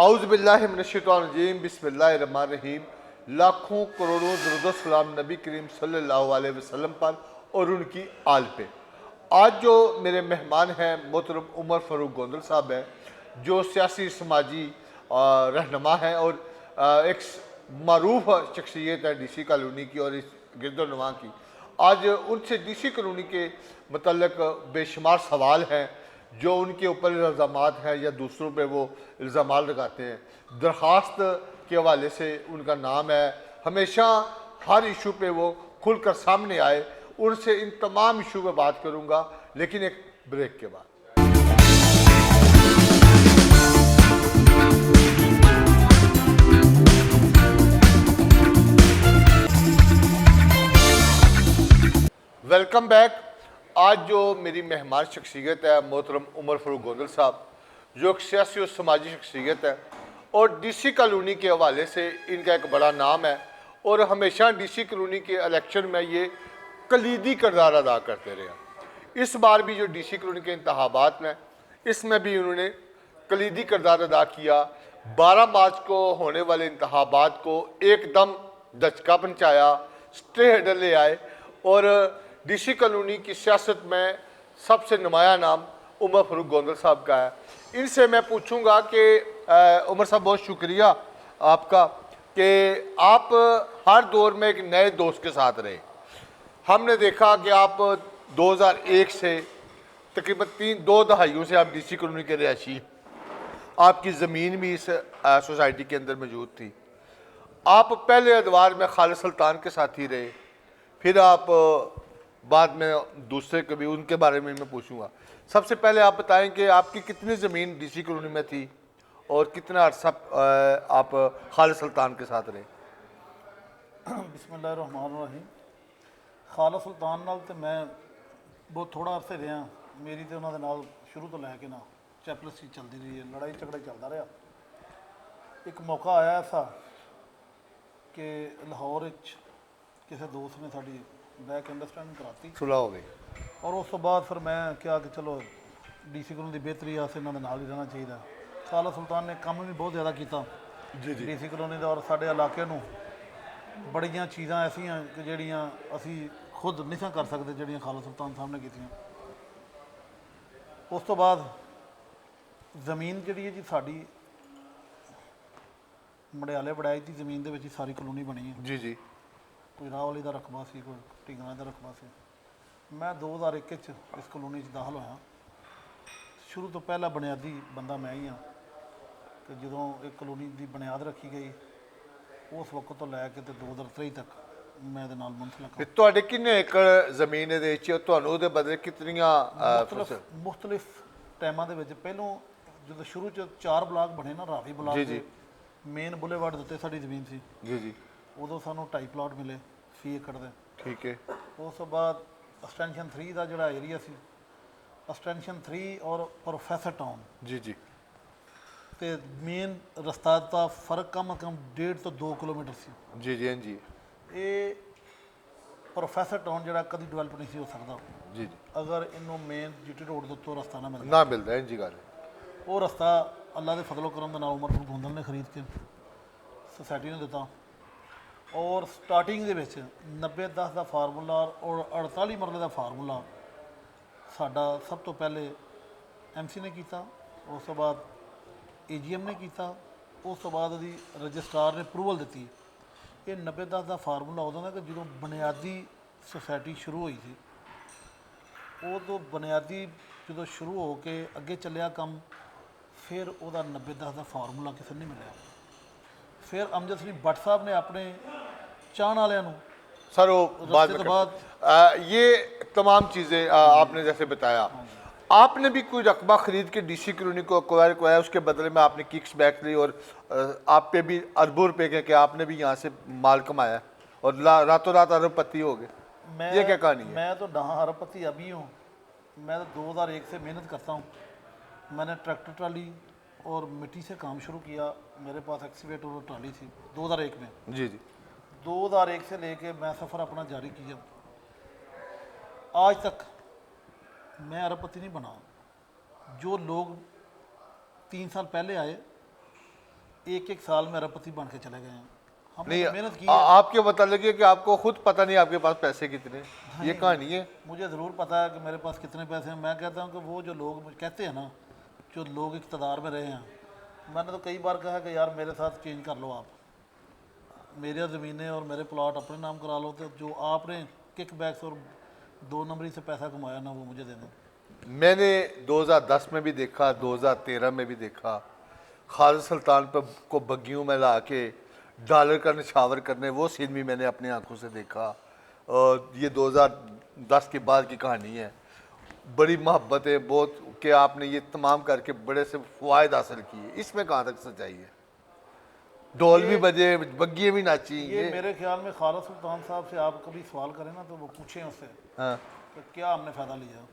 औज़ुबिल्लाहिमिनश्शैतानिर्रजीम बिस्मिल्लाहिर्रहमानिर्रहीम। लाखों करोड़ों दुरूद सलाम नबी करीम सल्लल्लाहु अलैहि वसल्लम पर और उनकी आल पे। आज जो मेरे मेहमान हैं मोहतरम उमर फ़ारूक गोंदल साहब हैं, जो सियासी समाजी रहनुमा हैं और एक मरूफ शख्सियत है DC कॉलोनी की और इस गिरदोनवा की। आज उनसे DC कॉलोनी के मतलब बेशुमार सवाल हैं जो उनके ऊपर इल्ज़ामात हैं या दूसरों पे वो इल्ज़ामात लगाते हैं। दरख्वास्त के हवाले से उनका नाम है, हमेशा हर इशू पे वो खुलकर सामने आए। उनसे इन तमाम इशू पे बात करूँगा, लेकिन एक ब्रेक के बाद। Welcome back. आज जो मेरी मेहमान शख्सियत है मोहतरम उमर फ़ारूक गोंदल साहब, जो एक सियासी और समाजी शख्सियत है और DC कॉलोनी के हवाले से इनका एक बड़ा नाम है और हमेशा DC कॉलोनी के इलेक्शन में ये कलीदी किरदार अदा करते रहे। इस बार भी जो DC कॉलोनी के इंतखाबात में, इसमें भी उन्होंने कलीदी किरदार अदा किया। 12 मार्च को होने वाले इंतखाबात को एकदम दचका पहुँचाया, स्टे हेडर ले आए और DC कॉलोनी की सियासत में सबसे नुमाया नाम उमर फ़ारूक गोंदल साहब का है। इनसे मैं पूछूंगा कि उमर साहब, बहुत शुक्रिया आपका कि आप हर दौर में एक नए दोस्त के साथ रहे। हमने देखा कि आप 2001 से तकरीबन 2 दहाइयों से आप DC कॉलोनी के रहायशी, आपकी ज़मीन भी इस सोसाइटी के अंदर मौजूद थी। आप पहले अदवार में खालिद सुल्तान के साथ ही रहे, फिर आप बाद में दूसरे कभी उनके बारे में मैं पूछूंगा। सबसे पहले आप बताएं कि आपकी कितनी ज़मीन DC कॉलोनी में थी और कितना अर्सा आप खालिद सुल्तान के साथ रहे। बिस्मिल्लाहिर्रहमानिर्रहीम। खालिद सुल्तान नाल ते मैं बहुत थोड़ा अरसे रहा। मेरी तो उन्होंने नाल शुरू तो लैके ना चैपलिसी चलती रही है, लड़ाई झगड़ा चलता रहा। एक मौका आया ऐसा कि लाहौर किसी दोस्त ने साड़ी बैक अंडरस्टैंडिंग कराती, सुलह हो गई और उस तो बाद फिर मैं क्या कि चलो DC कॉलोनी की बेहतरी आसे इन्होंने नाल ही रहना चाहिए। खालिद सुल्तान ने काम भी बहुत ज़्यादा किया DC कॉलोनी का और साढ़े इलाके नूं बड़ियां चीज़ां ऐसियां कि जड़ियां असी खुद नहीं कर सकते, जड़ियां खालिद सुल्तान साहब ने कीतियां। उस तो बाद ज़मीन जी है जी साड़ी मड़ियाले बड़ाई की ज़मीन दे विच ही सारी कॉलोनी बनी है। जी। कोई राहवाली का रकबा सी, कोई ढिंगना का रकबा सी। मैं 2001 इस कॉलोनी दाखिल होया। शुरू तो पहला बुनियादी बंदा मैं ही हाँ कि जो एक कॉलोनी की बुनियाद रखी गई उस वक्त तो लैके 2023 तक मैं मुंसलिक हाँ। तुहाडे किन्ने एकड़ ज़मीन दे बदले कितनियां मुख्तलिफ टाइमां दे विच पहलों जो शुरू 4 ब्लाक बने ना, रावी ब्लाक जी मेन बुलेवार्ड उत्ते साडी ज़मीन सी जी उदों सानू 2.5 प्लाट मिले फी एकड़ दे। ठीक है। उस तो बाद एक्सटेंशन 3 का जोड़ा एरिया सी, एक्सटेंशन 3 और प्रोफैसर टाउन जी ते मेन रस्ता का फर्क कम अज कम 1.5 तो 2 किलोमीटर सी। जी ये प्रोफैसर टाउन जोड़ा कभी डिवेलप नहीं हो सकता जी अगर इनू मेन GT रोड के उत्तों रस्ता ना ना मिलता है जी। गल वो रस्ता अल्लाह के फजलो करम के नाल उमर फ़ारूक गोंदल ने खरीद के सोसाइटी ने दिता। और स्टार्टिंग दे विच 90-10 का फार्मूला और 48 मरले का फार्मूला साडा सब तो पहले MC ने किया, उस तो बाद AGM ने किया, उस तो बाद उसकी रजिस्ट्रार ने अप्रूवल दी। ये 90-10 का फार्मूला उदों का कि जो बुनियादी सोसाइटी शुरू हुई थी, उदों बुनियादी जो शुरू हो के अगे चलिया कम, फिर वह 90-10 का फार्मूला किसी नहीं मिला। फिर अमजद सलीम भट्ट साहब ने अपने चाहने वालों सर वो बाद में ये तमाम चीज़ें आपने जैसे बताया, आपने भी कोई रकबा खरीद के DC कॉलोनी को एक्वायर कराया, उसके बदले में आपने किक्स बैक ली और आप पे भी अरबों रुपए के कि आपने भी यहाँ से माल कमाया और रातों रात अरबपति हो गए। ये क्या कहानी है? मैं तो ना अरबपति अभी हूँ। मैं तो 2001 से मेहनत करता हूँ। मैंने ट्रैक्टर ट्राली और मिट्टी से काम शुरू किया। मेरे पास एक्सीवेटर और ट्राली थी 2001 में। जी 2001 से लेके मैं सफ़र अपना जारी किया। आज तक मैं अरबपति नहीं बना। जो लोग 3 साल पहले आए एक एक साल में अरबपति बन के चले गए हैं। हमने नहीं तो मेहनत की है। आपके पता लगे कि आपको खुद पता नहीं आपके पास पैसे कितने, ये कहानी है। मुझे ज़रूर पता है कि मेरे पास कितने पैसे हैं। मैं कहता हूँ कि वो जो लोग मुझे कहते हैं ना, जो लोग इक़्तिदार में रहे हैं, मैंने तो कई बार कहा कि यार मेरे साथ चेंज कर लो, आप मेरी ज़मीनें और मेरे प्लॉट अपने नाम करा लो, तो जो आपने किक बैक्स और 2 नंबरी से पैसा कमाया ना, वो मुझे दे दें। मैंने 2010 में भी देखा, 2013 में भी देखा, खालिद सुल्तान पर को बग्गियों में ला के डॉलर का निछावर करने, वो सीन भी मैंने अपनी आंखों से देखा। और ये 2010 के बाद की कहानी है। बड़ी मोहब्बत है बहुत कि आपने ये तमाम करके बड़े से फ़वायद हासिल किए। इसमें कहाँ तक सच्चाई है? ढोल भी बजे, बग्गियाँ भी नाची। ये मेरे ख्याल में खालिद सुल्तान साहब से आप कभी सवाल करें ना, तो वो पूछें उससे हाँ कि क्या हमने फ़ायदा लिया।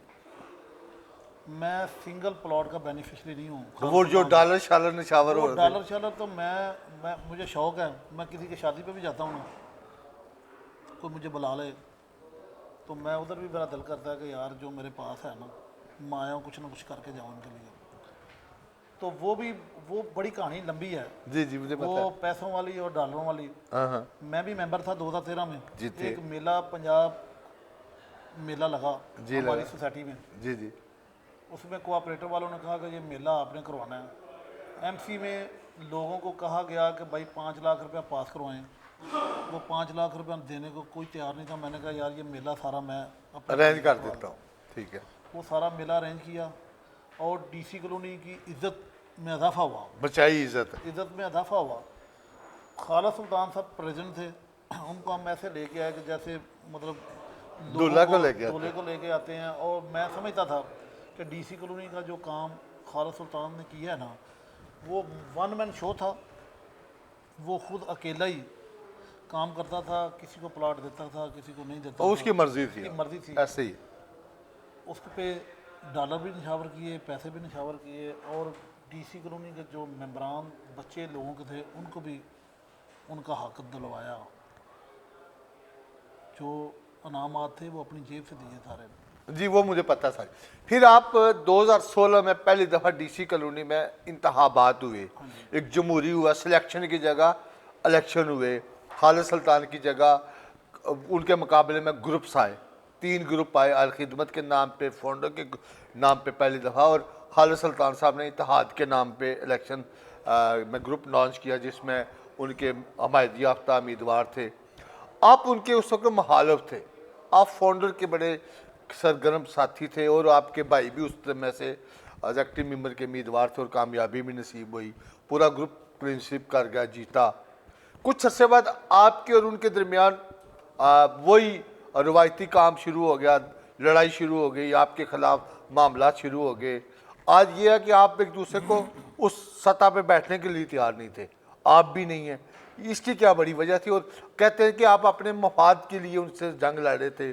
मैं सिंगल प्लॉट का बेनिफिशरी नहीं हूँ। तो वो जो डॉलर शालर निछावर हो वो रहे थे। डॉलर शालर तो मैं मुझे शौक़ है, मैं किसी की शादी पे भी जाता हूँ ना, कोई मुझे बुला ले तो मैं उधर भी मेरा दिल करता है कि यार जो मेरे पास है ना, मैं आया हूँ कुछ ना कुछ करके जाऊँ उनके लिए। तो वो बड़ी कहानी लंबी है। जी जी मुझे पता वो है। पैसों वाली और डॉलरों वाली। हाँ हाँ मैं भी मेंबर था 2013 में। जी थे। एक मेला पंजाब मेला लगा जी हमारी लगा। सोसाइटी में। जी जी उसमें कोऑपरेटर वालों ने कहा कि ये मेला आपने करवाना है। एमसी में लोगों को कहा गया कि भाई 5 लाख रुपया पास करवाएं। वो 5 लाख रुपया देने को कोई तैयार नहीं था। मैंने कहा यार ये मेला सारा मैं अपना अरेंज कर देता हूँ, ठीक है। वो सारा मेला अरेंज किया और डीसी कॉलोनी की इज्जत में इजाफा हुआ। बचाई इज्जत। इज्जत में इजाफा हुआ। खालिद सुल्तान साहब प्रेजेंट थे। उनको हम ऐसे लेके आए कि जैसे मतलब दूल्हा को लेके आते। दूल्हे को लेके आते हैं। और मैं समझता था कि डीसी कॉलोनी का जो काम खालिद सुल्तान ने किया है ना, वो वन मैन शो था। वो खुद अकेला ही काम करता था, किसी को प्लॉट देता था, किसी को नहीं देता और था। उसकी मर्जी थी, उसकी मर्जी थी। ऐसे ही। उस पे डॉलर भी निछावर किए, पैसे भी निछावर किए। और डीसी कॉलोनी के जो मेंबरान बच्चे लोगों के थे, उनको भी उनका हक दिलवाया। जो इनामात थे वो अपनी जेब से दिए सारे। जी वो मुझे पता था। फिर आप 2016 में पहली दफ़ा डीसी कॉलोनी में इंतखाबात हुए, एक जमहूरी हुआ, सिलेक्शन की जगह इलेक्शन हुए। खालिद सुल्तान की जगह उनके मुकाबले में ग्रुप्स आए, 3 ग्रुप आए, अल खिदमत के नाम पे, फाउंडर के नाम पे पहली दफ़ा, और खालिद सुल्तान साहब ने इत्तेहाद के नाम पे इलेक्शन में ग्रुप लॉन्च किया, जिसमें उनके हमायत याफ्ता उम्मीदवार थे। आप उनके उस वक्त मुखालिफ थे, आप फाउंडर के बड़े सरगर्म साथी थे, और आपके भाई भी उस में से एक्टिव मेंबर के उम्मीदवार थे, और कामयाबी भी नसीब हुई। पूरा ग्रुप क्लीनशिप कर गया, जीता। कुछ अर्से बाद आपके और उनके दरमियान वही रवायती काम शुरू हो गया, लड़ाई शुरू हो गई, आपके खिलाफ मामला शुरू हो गए। आज ये है कि आप एक दूसरे को उस सतह पे बैठने के लिए तैयार नहीं थे, आप भी नहीं हैं। इसकी क्या बड़ी वजह थी? और कहते हैं कि आप अपने मफाद के लिए उनसे जंग लड़ रहे थे,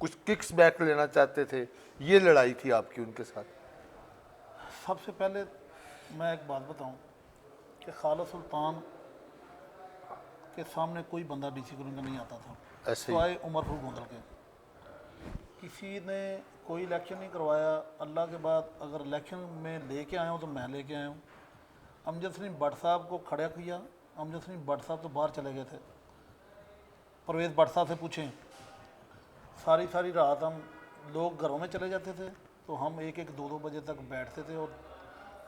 कुछ किक्स बैक लेना चाहते थे, ये लड़ाई थी आपकी उनके साथ। सबसे पहले मैं एक बात बताऊं कि खालिद सुल्तान के सामने कोई बंदा डीसी कॉलोनी का नहीं आता था, ऐसे ही। सिवाय उमर फरूक गोंदल के। किसी ने कोई इलेक्शन नहीं करवाया। अल्लाह के बाद अगर इलेक्शन में लेके आया हूँ तो मैं लेके आया हूँ। अमजद सलीम भट्ट साहब को खड़ा किया। अमजद सलीम भट्ट साहब तो बाहर चले गए थे। परवेज़ भट्ट साहब से पूछें, सारी सारी रात हम लोग घरों में चले जाते थे, तो हम 1-1, 2-2 बजे तक बैठते थे और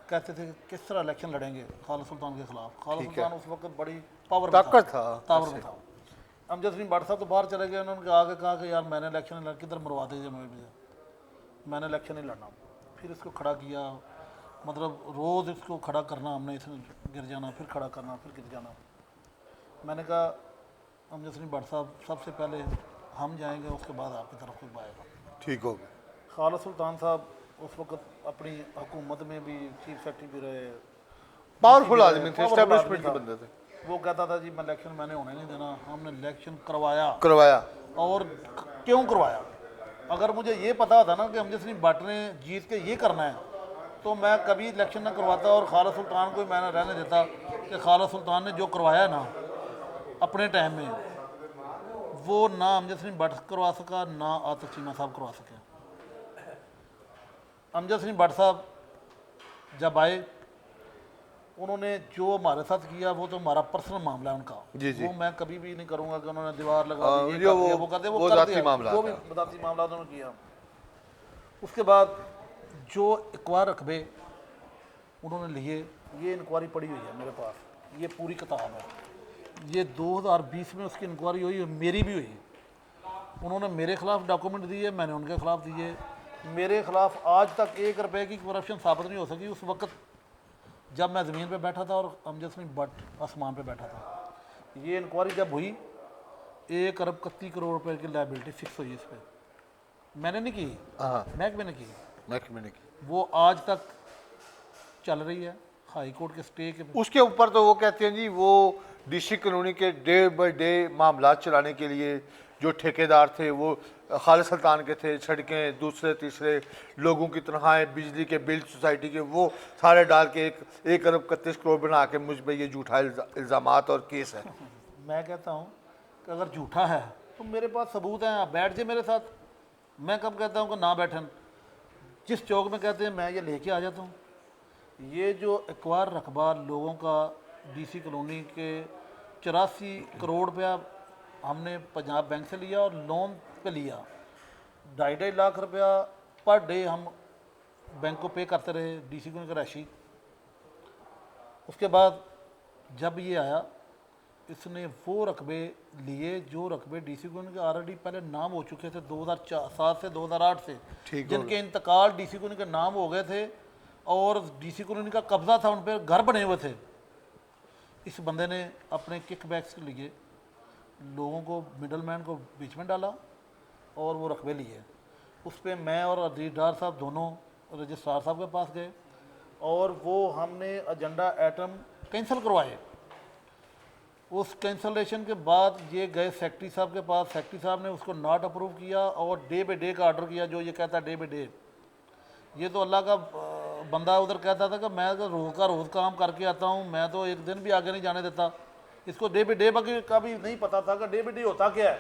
कहते थे कि किस तरह इलेक्शन लड़ेंगे खालिद सुल्तान के खिलाफ। खालिद सुल्तान उस वक्त बड़ी पावर में ताकत था। तावर में था। अमजद सलीम भट्ट साहब तो बाहर चले गए। उन्होंने आगे कहा कि यार मैंने इलेक्शन लड़, किधर मरवा दीजिए मुझे, मैंने इलेक्शन नहीं लड़ना। फिर इसको खड़ा किया, मतलब रोज़ इसको खड़ा करना हमने, इसने गिर जाना, फिर खड़ा करना, फिर गिर जाना। मैंने कहा अमजद सलीम भट्ट साहब सबसे पहले हम जाएंगे, उसके बाद आपकी तरफ कोई आएगा। ठीक हो गया। खालिद सुल्तान साहब उस वक्त अपनी हुकूमत में भी चीफ सेक्रेटरी भी रहे, पावरफुल आदमी थे, powerful एस्टेब्लिशमेंट आदमी के था। बंदे थे। वो कहता था जी मैं इलेक्शन मैंने होने नहीं देना। हमने इलेक्शन करवाया। और क्यों करवाया? अगर मुझे ये पता होता ना कि अमजद सलीम भट्ट ने जीत के ये करना है, तो मैं कभी इलेक्शन ना करवाता और खालिद सुल्तान को मैंने रहने देता कि खालिद सुल्तान ने जो करवाया ना अपने टाइम में, वो ना अमजद सलीम भट्ट करवा सका, ना आतिफ चीमा साहब करवा सके। अमजद सलीम भट्ट साहब जब आए उन्होंने जो हमारे साथ किया वो तो हमारा पर्सनल मामला है उनका। जी, जी। वो मैं कभी भी नहीं करूँगा कि उन्होंने दीवार लगा दी, ये जो कर दिया, वो कर दिया, वो कर ज़ाती दिया। मामला वो भी था। ज़ाती मामला उन्होंने किया। उसके बाद जो इकवार रकबे उन्होंने लिए, ये इंक्वायरी पड़ी हुई है मेरे पास, ये पूरी किताब है। ये 2020 में उसकी इंक्वायरी हुई, मेरी भी हुई। उन्होंने मेरे खिलाफ डॉक्यूमेंट दिए, मैंने उनके खिलाफ दिए। मेरे खिलाफ आज तक 1 रुपए की करप्शन साबित नहीं हो सकी। उस वक्त जब मैं ज़मीन पे बैठा था और अमजद सिंह भट्ट आसमान पे बैठा था। ये इंक्वायरी जब हुई 1 अरब 31 करोड़ रुपए की लाइबिलिटी फिक्स हुई इस पर। मैंने नहीं की, हाँ, महकमे ने की। महकमे ने की। वो आज तक चल रही है हाई कोर्ट के स्टे के। उसके ऊपर तो वो कहते हैं जी वो डीसी कॉलोनी के डे बाय डे मामला चलाने के लिए जो ठेकेदार थे वो खालिद सुल्तान के थे, सड़कें दूसरे तीसरे लोगों की तनख्वाहें, बिजली के बिल सोसाइटी के, वो सारे डाल के 1 अरब 31 करोड़ बना के मुझ पर ये झूठा इल्ज़ामात और केस है। मैं कहता हूँ कि अगर झूठा है तो मेरे पास सबूत हैं, आप बैठ जाए मेरे साथ। मैं कब कहता हूँ कि ना बैठन, जिस चौक में कहते हैं मैं ये लेके आ जाता हूँ। ये जो इकवार रकबा लोगों का डीसी कॉलोनी के 84 करोड़ रुपया हमने पंजाब बैंक से लिया और लोन पे लिया। 2.5 लाख रुपया पर डे हम बैंक को पे करते रहे डीसी कॉलोनी की राशि। उसके बाद जब ये आया इसने वो रकबे लिए जो रकबे डीसी कॉलोनी के ऑलरेडी पहले नाम हो चुके थे 2007 से 2008 से, ठीक हो जिनके इंतकाल डीसी कॉलोनी के नाम हो गए थे और डीसी कॉलोनी का कब्जा था, उन पर घर बने हुए थे। इस बंदे ने अपने किक बैक्स के लिए लोगों को, मिडल मैन को बीच में डाला और वो रकबे लिए। उस पर मैं और रजिस्ट्रार साहब दोनों रजिस्ट्रार साहब के पास गए और वो हमने एजेंडा आइटम कैंसिल करवाए। उस कैंसलेशन के बाद ये गए सेक्रेटरी साहब के पास, सेक्रेटरी साहब ने उसको नॉट अप्रूव किया और डे बाई डे का ऑर्डर किया। जो ये कहता है डे बाई डे, ये तो अल्लाह का बंदा उधर कहता था कि मैं तो रोज़ का रोज़ काम करके आता हूँ, मैं तो एक दिन भी आगे नहीं जाने देता। इसको डे बाई डे बाकी का भी नहीं पता था कि डे बाई डे होता क्या है।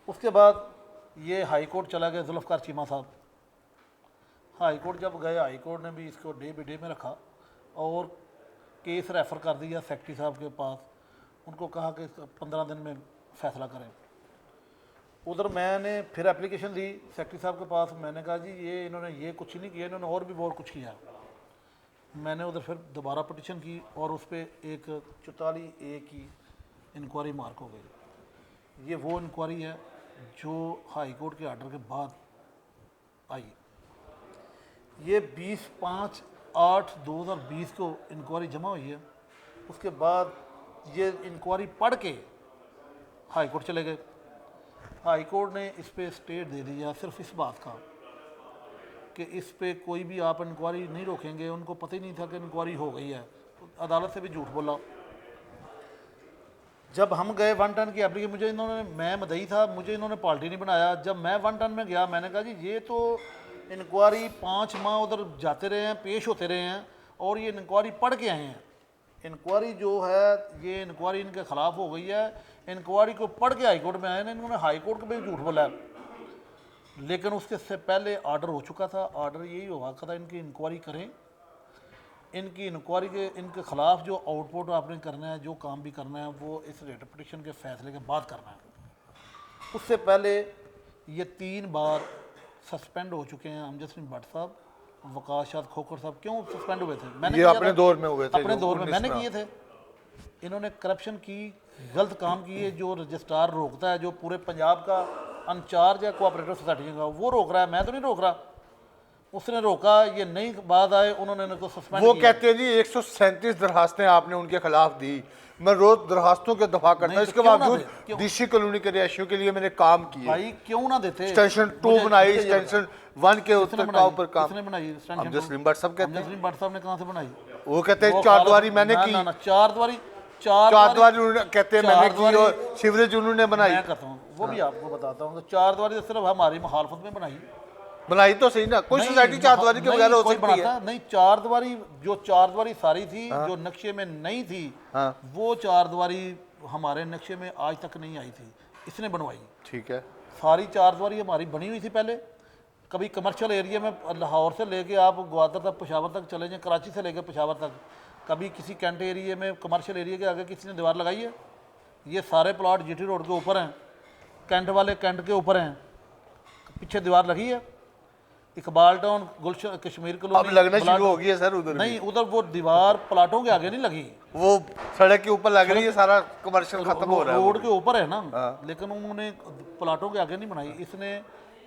उसके बाद ये हाई कोर्ट चला गया जुल्फ़िकार चीमा साहब। हाई कोर्ट जब गए, हाई कोर्ट ने भी इसको डे बाई डे में रखा और केस रेफ़र कर दिया सेक्रेटरी साहब के पास। उनको कहा कि 15 दिन में फ़ैसला करें। उधर मैंने फिर एप्लीकेशन दी सेक्रेटरी साहब के पास। मैंने कहा जी ये इन्होंने ये कुछ ही नहीं किया, इन्होंने और भी बहुत कुछ किया। मैंने उधर फिर दोबारा पटिशन की और उस पर एक 44A की इंक्वायरी मार्क हो गई। ये वो इंक्वायरी है जो हाई कोर्ट के आर्डर के बाद आई। ये 20/5/8/2020 को इंक्वायरी जमा हुई है। उसके बाद ये इंक्वायरी पढ़ के हाई कोर्ट चले गए। हाई कोर्ट ने इस पे स्टे दे दिया सिर्फ इस बात का कि इस पे कोई भी आप इंक्वायरी नहीं रोकेंगे। उनको पता ही नहीं था कि इंक्वायरी हो गई है। अदालत से भी झूठ बोला। जब हम गए 1 टन की एप्लीकेशन, मुझे इन्होंने, मैं मदई था, मुझे इन्होंने पार्टी नहीं बनाया। जब मैं 1 टन में गया मैंने कहा जी ये तो इंक्वायरी 5 माह उधर जाते रहे हैं, पेश होते रहे हैं और ये इंक्वायरी पढ़ के आए हैं। इंक्वायरी जो है ये इंक्वायरी इनके ख़िलाफ़ हो गई है। इंक्वायरी को पढ़ के हाई कोर्ट में आए ना, इन्होंने हाई कोर्ट को भी झूठ बोला है। लेकिन उसके से पहले ऑर्डर हो चुका था। ऑर्डर यही हुआ था इनकी इंक्वायरी करें, इनकी इंक्वायरी के इनके ख़िलाफ़ जो आउटपुट आपने करना है, जो काम भी करना है, वो इस रेट पटिशन के फैसले के बाद करना है। उससे पहले ये 3 बार सस्पेंड हो चुके हैं अमजद सिंह भट्ट साहब, वकास शाद खोखर साहब। क्यों सस्पेंड हुए थे? मैंने ये अपने दौर में हुए थे, अपने जो दौर में 19 मैंने किए थे। इन्होंने करप्शन की, गलत काम किए। जो रजिस्ट्रार रोकता है, जो पूरे पंजाब का इंचार्ज है कोऑपरेटिव सोसाइटी का, वो रोक रहा है, मैं तो नहीं रोक रहा। उसने रोका, ये नई बात आए, उन्होंने इनको सस्पेंड वो किया। कहते हैं जी 137 दरखास्तें आपने उनके खिलाफ दी। मैं रोज दरखास्तों के दफा करता हूँ, नहीं, तो इसके क्यों ना बावजूद दे? क्यों? डीसी कॉलोनी के रिहायशियों के लिए मैंने काम किए। भाई क्यों ना देते? एक्सटेंशन 2 बनाई, एक्सटेंशन 1 के ऊपर काम। किसने बनाई एक्सटेंशन? अमजद सलीम भट्ट साहब कहते अमजद सलीम भट्ट साहब ने कहाँ से बनाई? वो कहते हैं वो 4 खालिद- द्वारी मैंने ना, की, ना, ना, 4 द्वारी 4 द्वारी उन्होंने कहते हैं मैंने की द्वारी- और सीवरेज उन्होंने बनाई। मैं कहता हूँ वो भी आपको बताता हूँ। तो 4 द्वारी तो सिर्फ हमारी मुखालफत में बनाई। बनाई तो सही ना, कोई नहीं, सोसाइटी 4 द्वारी के नहीं, बगैर हो कोई सकती है? बनाता नहीं। 4 द्वारी, जो 4 द्वारी सारी थी, जो नक्शे में नहीं थी, हाँ। वो 4 द्वारी हमारे नक्शे में आज तक नहीं आई थी, इसने बनवाई। ठीक है। सारी 4 द्वारी हमारी बनी हुई थी पहले। कभी कमर्शियल एरिया में लाहौर से लेके आप ग्वादर तक, पेशावर तक चले जाएं, कराची से लेके पेशावर तक, कभी किसी कैंट एरिया में, कमर्शियल एरिया के आगे किसी ने दीवार लगाई है? ये सारे प्लॉट जीटी रोड के ऊपर हैं, कैंट वाले कैंट के ऊपर हैं, पीछे दीवार लगी है। इकबाल टाउन, गुलशन, कश्मीर अब कॉलोनी लगना शुरू हो गई है सर उधर भी। नहीं, उधर वो दीवार प्लाटों के आगे नहीं लगी, वो सड़क के ऊपर लग रही है, सारा कमर्शियल खत्म हो रहा है। रोड के ऊपर है ना, लेकिन उन्होंने प्लाटों के आगे नहीं बनाई। इसने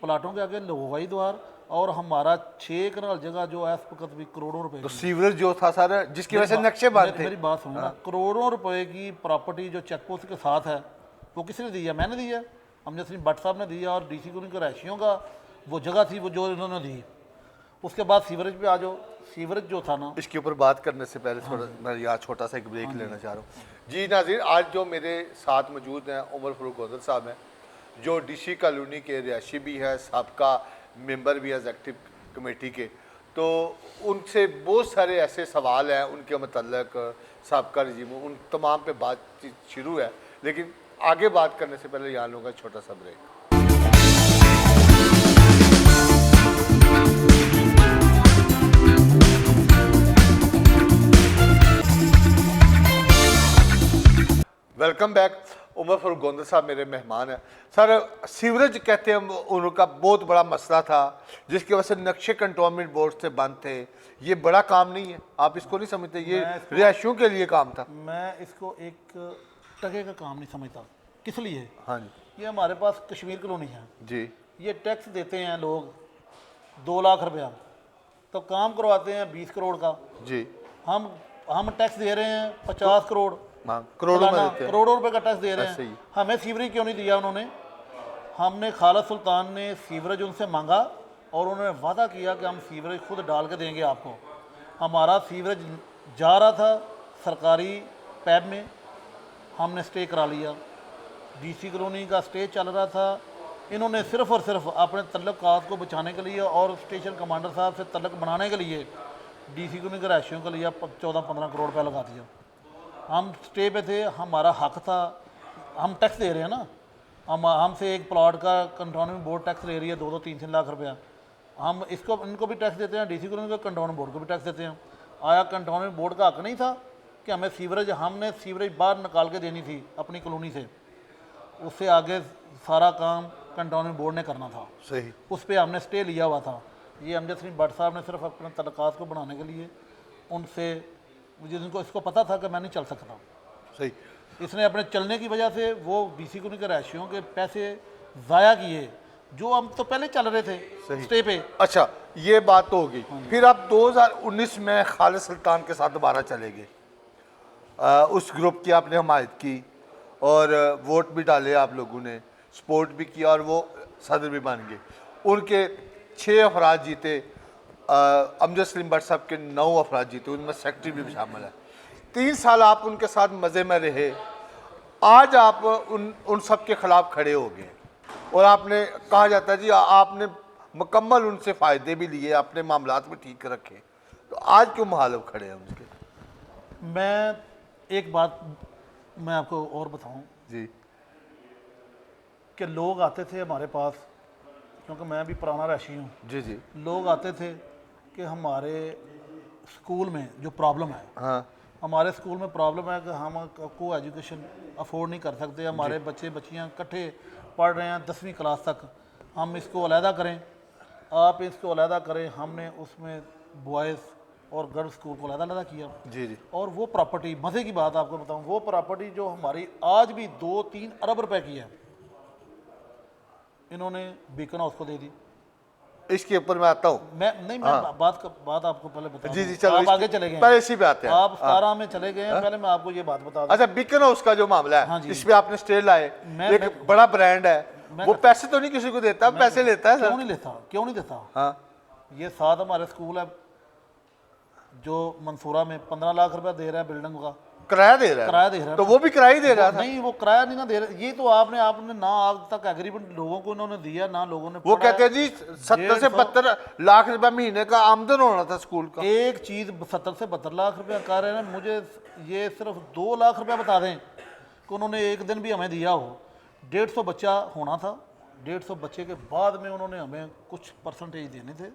प्लाटों के आगे लगवाई द्वार, और हमारा 6 कनाल जगह जो है इस वक्त भी करोड़ों रुपए तो की। सीवरेज जो था सर, जिसकी वजह से नक्शे बंद थे। मेरी बात सुनो ना, करोड़ों रुपए की प्रॉपर्टी जो चेक पोस्ट के साथ है, वो किसने दी है? मैंने दी है, अमजद सिंह भट्ट साहब ने दी है, और डीसी कॉलोनी के रहायशियों का वो जगह थी वो जो इन्होंने दी। उसके बाद सीवरेज पे आ जाओ। सीवरेज जो था ना, इसके ऊपर बात करने से पहले थोड़ा मैं यहाँ छोटा सा एक ब्रेक लेना चाह रहा हूँ। जी नाज़रीन, आज जो मेरे साथ मौजूद हैं उमर फारूक गोंदल साहब हैं, जो डीसी कॉलोनी के रिहायशी भी है, साबका मेंबर भी है एग्जीक्यूटिव कमेटी के। तो उनसे बहुत सारे ऐसे सवाल हैं उनके मतलब साबका रजीम, उन तमाम पे बातचीत शुरू है, लेकिन आगे बात करने से पहले यहाँ लोगों का छोटा सा break. Welcome back. Umar Farooq Gondal साहब मेरे मेहमान हैं। सर, सीवरेज कहते हैं उनका बहुत बड़ा मसला था, जिसकी वजह से नक्शे कंटोनमेंट बोर्ड से बंद थे। ये बड़ा काम नहीं है, आप इसको नहीं समझते? ये रिहायशियों के लिए काम था। मैं इसको एक टके का काम नहीं समझता। किस लिए? हाँ जी ये हमारे पास कश्मीर कॉलोनी है, जी ये टैक्स देते हैं लोग 2 लाख रुपया, तो काम करवाते हैं 20 करोड़ का। जी हम टैक्स दे रहे हैं 50 करोड़, हाँ, करोड़ों में सालाना देते हैं। करोड़ों रुपए का टैक्स दे रहे ऐसे ही। हैं। हमें सीवरेज क्यों नहीं दिया उन्होंने? हमने खालिद सुल्तान ने सीवरेज उनसे मांगा, और उन्होंने वादा किया कि हम सीवरेज खुद डाल के देंगे आपको। हमारा सीवरेज जा रहा था सरकारी पैप में, हमने स्टे करा लिया। डीसी कॉलोनी का स्टे चल रहा था, इन्होंने सिर्फ और सिर्फ अपने तल्लुकात को बचाने के लिए और स्टेशन कमांडर साहब से तल्लुक बनाने के लिए डीसी कॉलोनी के रहायशियों के लिए 14-15 करोड़ रुपया लगा दिया। हम स्टे पे थे, हमारा हक था, हम टैक्स दे रहे हैं ना। हमसे एक प्लॉट का कंटोनमेंट बोर्ड टैक्स ले रही है 2-3 लाख रुपया। हम इसको इनको भी टैक्स देते हैं, डीसी कॉलोनी को, कंटोनमेंट बोर्ड को भी टैक्स देते हैं। आया कंटोनमेंट बोर्ड का हक नहीं था कि हमें सीवरेज, हमने सीवरेज बाहर निकाल के देनी थी अपनी कॉलोनी से, उससे आगे सारा काम कंटोनमेंट बोर्ड ने करना था। सही। उस पर हमने स्टे लिया हुआ था। ये अमजद सिंह भट्ट साहब ने सिर्फ अपने तल्लुकात को बनाने के लिए उनसे, मुझे जिनको इसको पता था कि मैं नहीं चल सकता, सही। इसने अपने चलने की वजह से वो डीसी कॉलोनी के रहायशियों के पैसे ज़ाया किए, जो हम तो पहले चल रहे थे स्टे पे। अच्छा, ये बात तो होगी। फिर आप 2019 में खालिद सुल्तान के साथ दोबारा चले गए, उस ग्रुप की आपने हमायत की और वोट भी डाले आप लोगों ने, सपोर्ट भी किया, और वो सदर भी बन गए। उनके 6 अफराद जीते, अमजद सलीम भट्ट साहब के 9 अफराद जीते, उनमें सेक्रेटरी भी शामिल है। 3 साल आप उनके साथ मज़े में रहे। आज आप उन सब के खिलाफ खड़े हो गए, और आपने कहा जाता है जी आपने मुकम्मल उनसे फ़ायदे भी लिए, अपने मामलात भी ठीक रखे, तो आज क्यों मुखालिफ खड़े हैं उनके? मैं एक बात मैं आपको और बताऊं जी कि लोग आते थे हमारे पास, क्योंकि मैं भी पुराना रहायशी हूँ। जी जी लोग आते थे कि हमारे स्कूल में जो प्रॉब्लम है, हाँ हमारे स्कूल में प्रॉब्लम है कि हम को एजुकेशन अफोर्ड नहीं कर सकते, हमारे बच्चे बच्चियाँ इकट्ठे पढ़ रहे हैं 10वीं क्लास तक, हम इसको अलहदा करें, आप इसको अलहदा करें। हमने उसमें बॉयज़ और गर्ल्स स्कूल को अलहदा किया। जी जी और वो प्रॉपर्टी, मज़े की बात आपको बताऊं, वो प्रॉपर्टी जो हमारी आज भी 2-3 अरब रुपए की है, इन्होंने बीकन हाउस को दे दी। इसके ऊपर मैं आता हूँ। मैं बात आपको पहले बता जी दूं। जी चलो, आप आगे चले गए, पहले इसी पे आते हैं। आप 17 में चले गए हैं, पहले मैं आपको ये बात बता दूं। अच्छा, बिकन हाउस का जो मामला है, हाँ जी। इस पे आपने स्टे लाए, मैं- एक बड़ा ब्रांड है, वो पैसे तो नहीं किसी को देता, पैसे लेता है क्यों सर। नहीं लेता, क्यों नहीं देता? हाँ ये साथ हमारे स्कूल है जो मंसूरा में 15 लाख रुपया दे रहा है बिल्डिंग का, किराया दे रहा है, किराया दे रहा है। तो वो भी किराया ही दे रहा था। नहीं, वो किराया नहीं ना दे रहे, ये तो आपने ना आज तक एग्रीमेंट लोगों को इन्होंने दिया, ना लोगों ने वो पढ़ा कहते है। हैं जी 70 से 72 लाख रुपए महीने का आमदन होना था स्कूल का। एक चीज़ 70 से 72 लाख रुपया कर रहे हैं, मुझे ये सिर्फ 2 लाख रुपया बता दें कि उन्होंने एक दिन भी हमें दिया हो। 150 बच्चा होना था, 150 बच्चे के बाद में उन्होंने हमें कुछ परसेंटेज देने थे,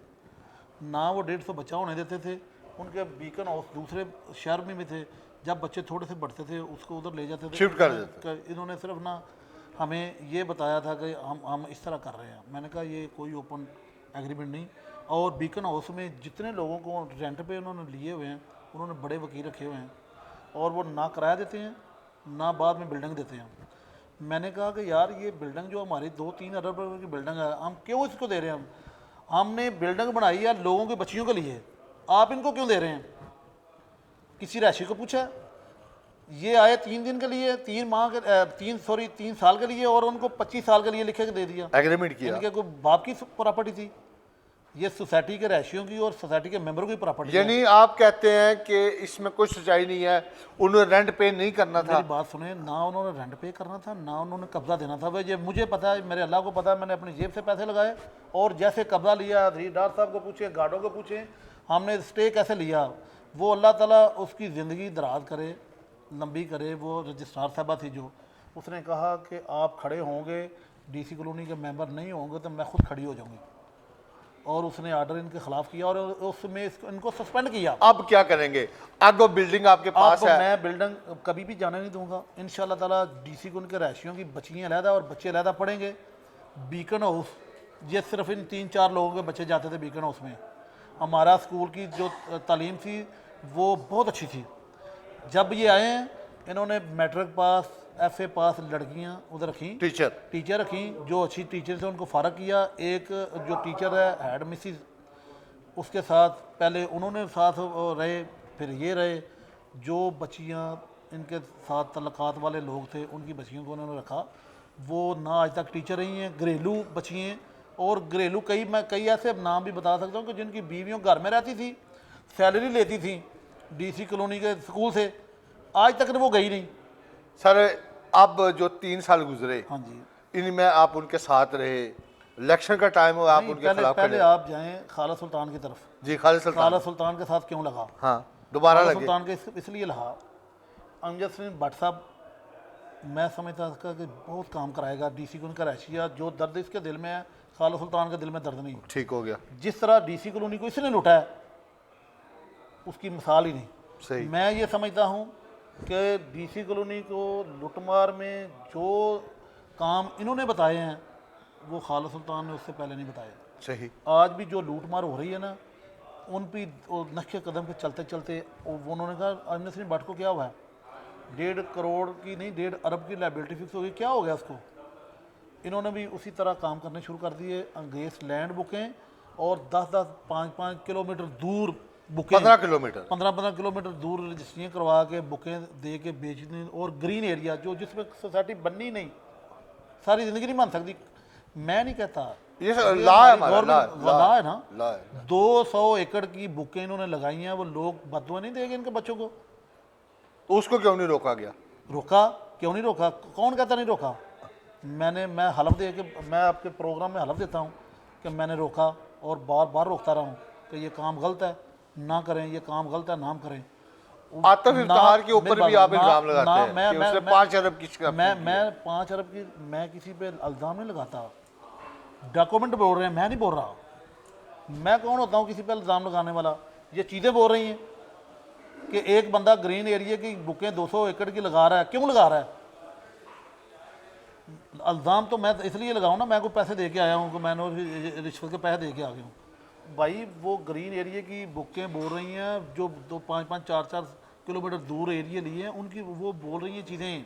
ना वो 150 बच्चा होने देते थे, उनके बीकन हाउस दूसरे शहर में थे, जब बच्चे थोड़े से बढ़ते थे उसको उधर ले जाते थे, शिफ्ट कर देते। इन्होंने सिर्फ ना हमें ये बताया था कि हम इस तरह कर रहे हैं। मैंने कहा ये कोई ओपन एग्रीमेंट नहीं। और बीकन हाउस में जितने लोगों को रेंट पे उन्होंने लिए हुए हैं, उन्होंने बड़े वकील रखे हुए हैं और वो ना किराया देते हैं ना बाद में बिल्डिंग देते हैं। मैंने कहा कि यार ये बिल्डिंग जो हमारी 2-3 अरब रुपए की बिल्डिंग है, हम क्यों इसको दे रहे हैं? हमने बिल्डिंग बनाई है लोगों के बच्चियों के लिए, आप इनको क्यों दे रहे हैं? किसी रहायशी को पूछा, ये आए 3 दिन के लिए, 3 साल के लिए, और उनको 25 साल के लिए लिखे के दे दिया। एग्रीमेंट किया। इनके कोई बाप की प्रॉपर्टी थी, ये सोसाइटी के रहायशियों की और सोसाइटी के मेंबरों की प्रॉपर्टी है। यानी आप कहते हैं कि इसमें कोई सच्चाई नहीं है, उन्हें रेंट पे नहीं करना था। मेरी बात सुने, ना उन्होंने रेंट पे करना था ना उन्होंने कब्जा देना था। भाई ये मुझे पता है, मेरे अल्लाह को पता है, मैंने अपनी जेब से पैसे लगाए और जैसे कब्जा लिया, तहसीलदार साहब को पूछे, गार्डों को पूछे, हमने स्टे कैसे लिया। वो अल्लाह ताला उसकी ज़िंदगी दराज करे, लंबी करे। वो रजिस्ट्रार साहबा थी जो, उसने कहा कि आप खड़े होंगे, डीसी कॉलोनी के मेंबर नहीं होंगे तो मैं खुद खड़ी हो जाऊंगी, और उसने आर्डर इनके खिलाफ किया और उसमें इनको सस्पेंड किया। अब क्या करेंगे? अब वो बिल्डिंग आपके पास अब है। मैं बिल्डिंग कभी भी जाने नहीं दूंगा इंशाल्लाह ताला। डीसी को उनके रहायशियों की बच्चियाँ अलहदा और बच्चे अलहदा पढ़ेंगे। बीकन हाउस, ये सिर्फ इन 3-4 लोगों के बच्चे जाते थे बीकन हाउस में। हमारा स्कूल की जो तालीम थी वो बहुत अच्छी थी। जब ये आए हैं, इन्होंने मैट्रिक पास, FA पास लड़कियां उधर रखी, टीचर रखी, जो अच्छी टीचर से उनको फ़ारग किया। एक जो टीचर है हेड मिसिस, उसके साथ पहले उन्होंने साथ रहे, फिर ये रहे। जो बच्चियां इनके साथ तल्लुकात वाले लोग थे उनकी बच्चियों को उन्होंने रखा, वो ना आज तक टीचर रही हैं। घरेलू बच्चियाँ, और घरेलू मैं कई ऐसे नाम भी बता सकता हूँ कि जिनकी बीवियों घर में रहती थी, सैलरी लेती थी डीसी कॉलोनी के स्कूल से, आज तक वो गई नहीं। सर अब जो 3 साल गुजरे, हाँ जी, इनमें आप उनके साथ रहे, इलेक्शन का टाइम हो, आप उनके खिलाफ पहले खड़े। आप जाएं खाला सुल्तान की तरफ। जी, खालिद सुल्तान। खाला सुल्तान के साथ क्यों लगा? हाँ, दोबारा खाला लगे। सुल्तान के इसलिए लगा, अमजद सिंह भट्ट साहब, मैं समझता था कि बहुत काम कराएगा डीसी को उनका रहायशिया। जो दर्द इसके दिल में है, खाला सुल्तान के दिल में दर्द नहीं। ठीक हो गया। जिस तरह डीसी कॉलोनी को इसने लूटा है, उसकी मिसाल ही नहीं। सही। मैं ये समझता हूँ कि डीसी कॉलोनी को लुटमार में जो काम इन्होंने बताए हैं, वो खाला सुल्तान ने उससे पहले नहीं बताए। सही। आज भी जो लूटमार हो रही है ना, उन पे नक्शे कदम पे चलते चलते वो उन्होंने कहा अमजद सिंह भट्ट को क्या हुआ है, 1.5 करोड़ की नहीं 1.5 अरब की लाइबिलिटी फिक्स हो गई, क्या हो गया उसको? इन्होंने भी उसी तरह काम करने शुरू कर दिए। अंगेज लैंड बुकें और 10-10, 5-5 किलोमीटर दूर बुकें, 15 किलोमीटर दूर रजिस्ट्रियाँ करवा के बुकें दे के बेचने। और ग्रीन एरिया जो जिसमें सोसाइटी बननी नहीं, सारी ज़िंदगी नहीं बन सकती। मैं नहीं कहता, ये ला है हमारा, ला है ना। ला है। 200 एकड़ की बुकें इन्होंने लगाई हैं, वो लोग बदुआ नहीं देंगे इनके बच्चों को? तो उसको क्यों नहीं रोका गया? रोका क्यों नहीं रोका? कौन कहता नहीं रोका? मैं हलफ दे के, मैं आपके प्रोग्राम में हलफ देता हूँ कि मैंने रोका और बार बार रोकता रहा हूँ कि ये काम गलत है, ना करें, ये काम गलत है, नाम करें। आतिफ इफ्तार के ऊपर भी आप इल्जाम लगाते हैं कि उसने 5 अरब की मैं 5 अरब की, मैं किसी पे इल्ज़ाम नहीं लगाता। डॉक्यूमेंट बोल रहे हैं, मैं नहीं बोल रहा। मैं कौन होता हूँ किसी पे इल्ज़ाम लगाने वाला? ये चीज़ें बोल रही हैं कि एक बंदा ग्रीन एरिया की बुकें 200 एकड़ की लगा रहा है। क्यों लगा रहा है? इल्ज़ाम तो मैं इसलिए लगाऊँ ना, मैं कोई पैसे दे के आया हूँ कि मैंने रिश्वत के पैसे दे के आ गया हूँ। भाई वो ग्रीन एरिया की बुकें बोल रही हैं, जो 5-5, 4-4 किलोमीटर दूर एरिया लिए हैं, उनकी वो बोल रही हैं चीज़ें,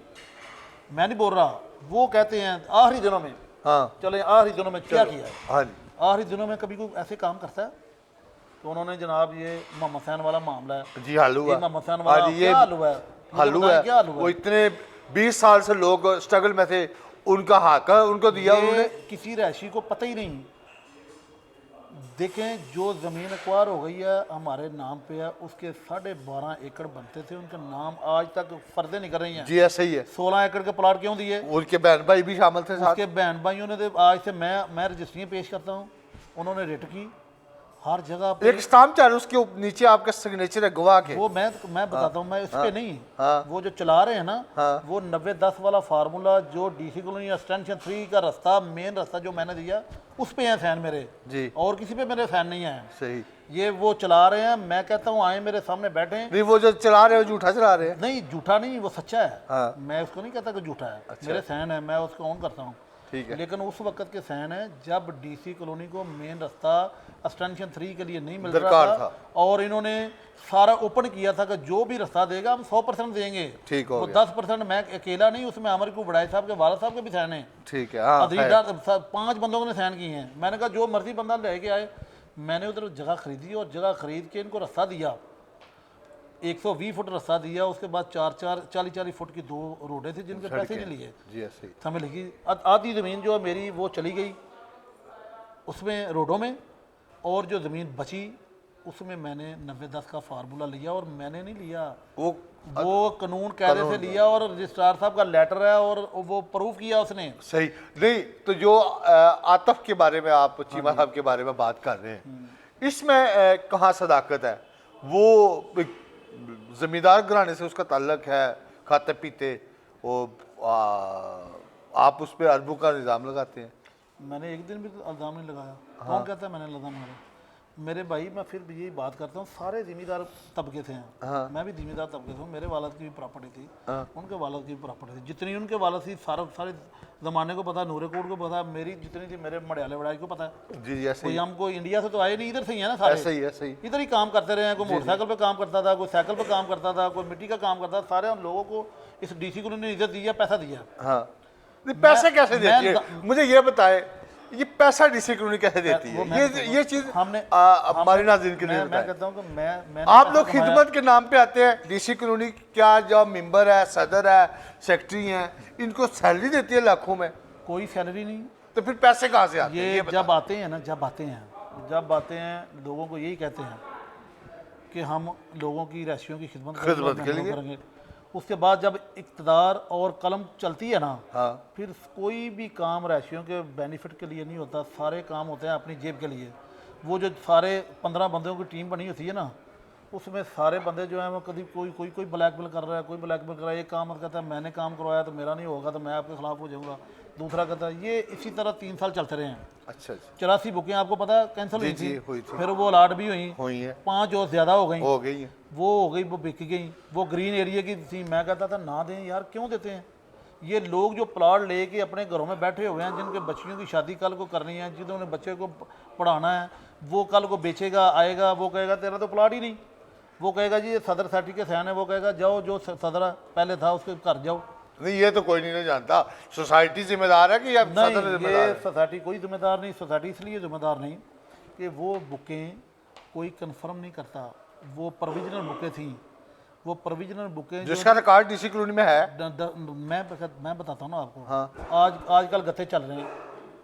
मैं नहीं बोल रहा। वो कहते हैं आखिरी दिनों में, हाँ चले आखिरी दिनों में क्या किया है? हाँ जी, आखिरी दिनों में कभी कोई ऐसे काम करता है? तो उन्होंने जनाब ये मोहम्मद हुसैन वाला मामला है जी, हल हुआ। मोहम्मद हुसैन वाला क्या हल हुआ है? हल हुआ क्या हल है। हुआ वो है? इतने 20 साल से लोग स्ट्रगल में थे, उनका हक उनको दिया उन्होंने। किसी रहायशी को पता ही नहीं। देखें, जो ज़मीन एक्वायर हो गई है हमारे नाम पे है, उसके 12.5 एकड़ बनते थे, उनके नाम आज तक फर्दे निकल रही हैं। जी ऐसा ही है। 16 एकड़ के प्लाट क्यों दिए? उनके बहन भाई भी शामिल थे साथ। उसके बहन भाइयों ने आज से मैं रजिस्ट्रियाँ पेश करता हूँ, उन्होंने रिट की हर जगह पे। एक स्टाम्प चाहे उसके नीचे आपका सिग्नेचर है गवाह के। वो मैं बताता हूँ, मैं इस पे नहीं। हाँ। वो जो चला रहे हैं ना, हाँ। वो 90-10 वाला फार्मूला जो डीसी कॉलोनी एक्सटेंशन 3 का रास्ता, मेन रास्ता जो मैंने दिया, उस पे हैं फैन मेरे जी। और किसी पे मेरे फैन नहीं है। सही। ये वो चला रहे हैं, मैं कहता हूँ आए मेरे सामने बैठे हैं। नहीं, वो जो चला रहे हो झूठा चला रहे हैं। नहीं झूठा नहीं, वो सच्चा है। हाँ। मैं उसको नहीं कहता कि झूठा है। अच्छा। मेरे सहन है, मैं उसको ऑन करता हूँ। ठीक है। लेकिन उस वक्त के सहन है जब डीसी कॉलोनी को मेन रास्ता एक्सटेंशन 3 के लिए नहीं मिल रहा दरकार था और इन्होंने सारा ओपन किया था कि जो भी रास्ता देगा हम 100% देंगे। ठीक हो वो गया। 10% मैं अकेला नहीं, उसमें अमर को बड़ाई साहब के वाला साहब के भी सहन है। ठीक है। हाँ, है। अधीदार 5 बंदों ने साइन किए हैं। मैंने कहा जो मर्जी बंदा लेके आए। मैंने उधर जगह खरीदी और जगह खरीद के इनको रास्ता दिया, 120 फुट रास्ता दिया। उसके बाद 40 फुट की 2 रोडें थी जिनके पैसे नहीं लिए। जी ऐसे ही। समझ लिखी आधी ज़मीन जो है मेरी वो चली गई उसमें रोडों में, और जो ज़मीन बची उसमें मैंने 90-10 का फार्मूला लिया। और मैंने नहीं लिया, वो कानून कायदे से लिया और रजिस्ट्रार साहब का लेटर है और वो प्रूफ किया उसने। सही। नहीं तो जो आतफ के बारे में आप चीमा साहब के बारे में बात कर रहे हैं, इसमें कहाँ सदाकत है? वो एक जमींदार घराने से उसका ताल्लुक है, खाते पीते, वो आप उस पर अरबों का निज़ाम लगाते हैं। मैंने एक दिन भी तो इल्ज़ाम नहीं लगाया। कौन कहता है मैंने इल्ज़ाम लगाया? मेरे भाई मैं फिर भी यही बात करता हूँ, सारे ज़मींदार तबके से हैं। मैं भी ज़मींदार तबके से हूँ। मेरे वालद की भी प्रॉपर्टी थी, उनके वालद की भी प्रॉपर्टी थी। जितनी उनके वालद थी सारे ज़माने को पता, नूरे कोट को पता, मेरी जितनी थी मेरे मड़ियाले वड़ाई को पता है। जी ऐसे कोई ही। हमको इंडिया से तो आए नहीं, इधर से ही है ना सारे। ऐसे ही ऐसे ही। इधर ही काम करते रहे हैं। कोई मोटरसाइकिल पे काम करता था, कोई साइकिल पे काम करता था, कोई मिट्टी का काम करता था। सारे हम लोगों को इस डीसी कॉलोनी ने इज्जत दी है, पैसा दिया। हाँ। नहीं, पैसे कैसे देती है? मुझे ये बताएं, ये पैसा डीसी कॉलोनी कैसे देती वो मैं है? ये चीज हमने हमारे नाज़रीन के लिए मैं बताएं। कहता हूँ कि मैं आप लोग खिदमत के नाम पे आते हैं डीसी कॉलोनी, क्या जो मेंबर है, सदर है, सेक्रेटरी हैं, इनको सैलरी देती है लाखों में, कोई सैलरी नहीं। तो फिर पैसे कहाँ से आते हैं? ये बताओ। जब आते हैं ना, जब आते हैं लोगों को यही कहते हैं कि हम लोगों की राशियों की खिदमत खिदमत के लिए करेंगे। उसके बाद जब इक़्तिदार और कलम चलती है ना, हाँ। फिर कोई भी काम राशियों के बेनिफिट के लिए नहीं होता, सारे काम होते हैं अपनी जेब के लिए। वो जो सारे 15 बंदों की टीम बनी होती है ना, उसमें सारे बंदे जो हैं वो कभी कोई ब्लैकमेल कर रहा है, कोई ब्लैकमेल कर रहा है। एक काम कहता है मैंने काम करवाया तो मेरा नहीं होगा तो मैं आपके खिलाफ हो जाऊँगा। दूसरा कहता है ये इसी तरह 3 साल चलते रहे हैं। अच्छा अच्छा। 84 बुकें आपको पता है कैंसिल हुई जी, थी, हुई थी। फिर वो अलाट भी हुई है। 5 और ज़्यादा हो गई है। वो हो गई, वो बिक गई। वो ग्रीन एरिया की थी। मैं कहता था ना दें यार, क्यों देते हैं? ये लोग जो प्लाट लेके अपने घरों में बैठे हुए हैं, जिनके बच्चियों की शादी कल को करनी है, जिन्होंने बच्चे को पढ़ाना है, वो कल को बेचेगा, आएगा, वो कहेगा तेरा तो प्लाट ही नहीं। वो कहेगा जी ये सदर साथी के सहन है, वो कहेगा जाओ जो सदर पहले था उसके घर जाओ। नहीं, ये तो कोई नहीं जानता। सोसाइटी जिम्मेदार है कि या सदर नहीं, जिम्मेदार ये है? सोसाइटी कोई जिम्मेदार नहीं। सोसाइटी इसलिए जिम्मेदार नहीं कि वो बुकें कोई कंफर्म नहीं करता। वो प्रोविजनल बुकें थी, वो प्रोविजनल बुकें जिसका रिकॉर्ड डीसी कॉलोनी में है। मैं बताता हूँ ना आपको। हाँ। आजकल गत्ते चल रहे हैं,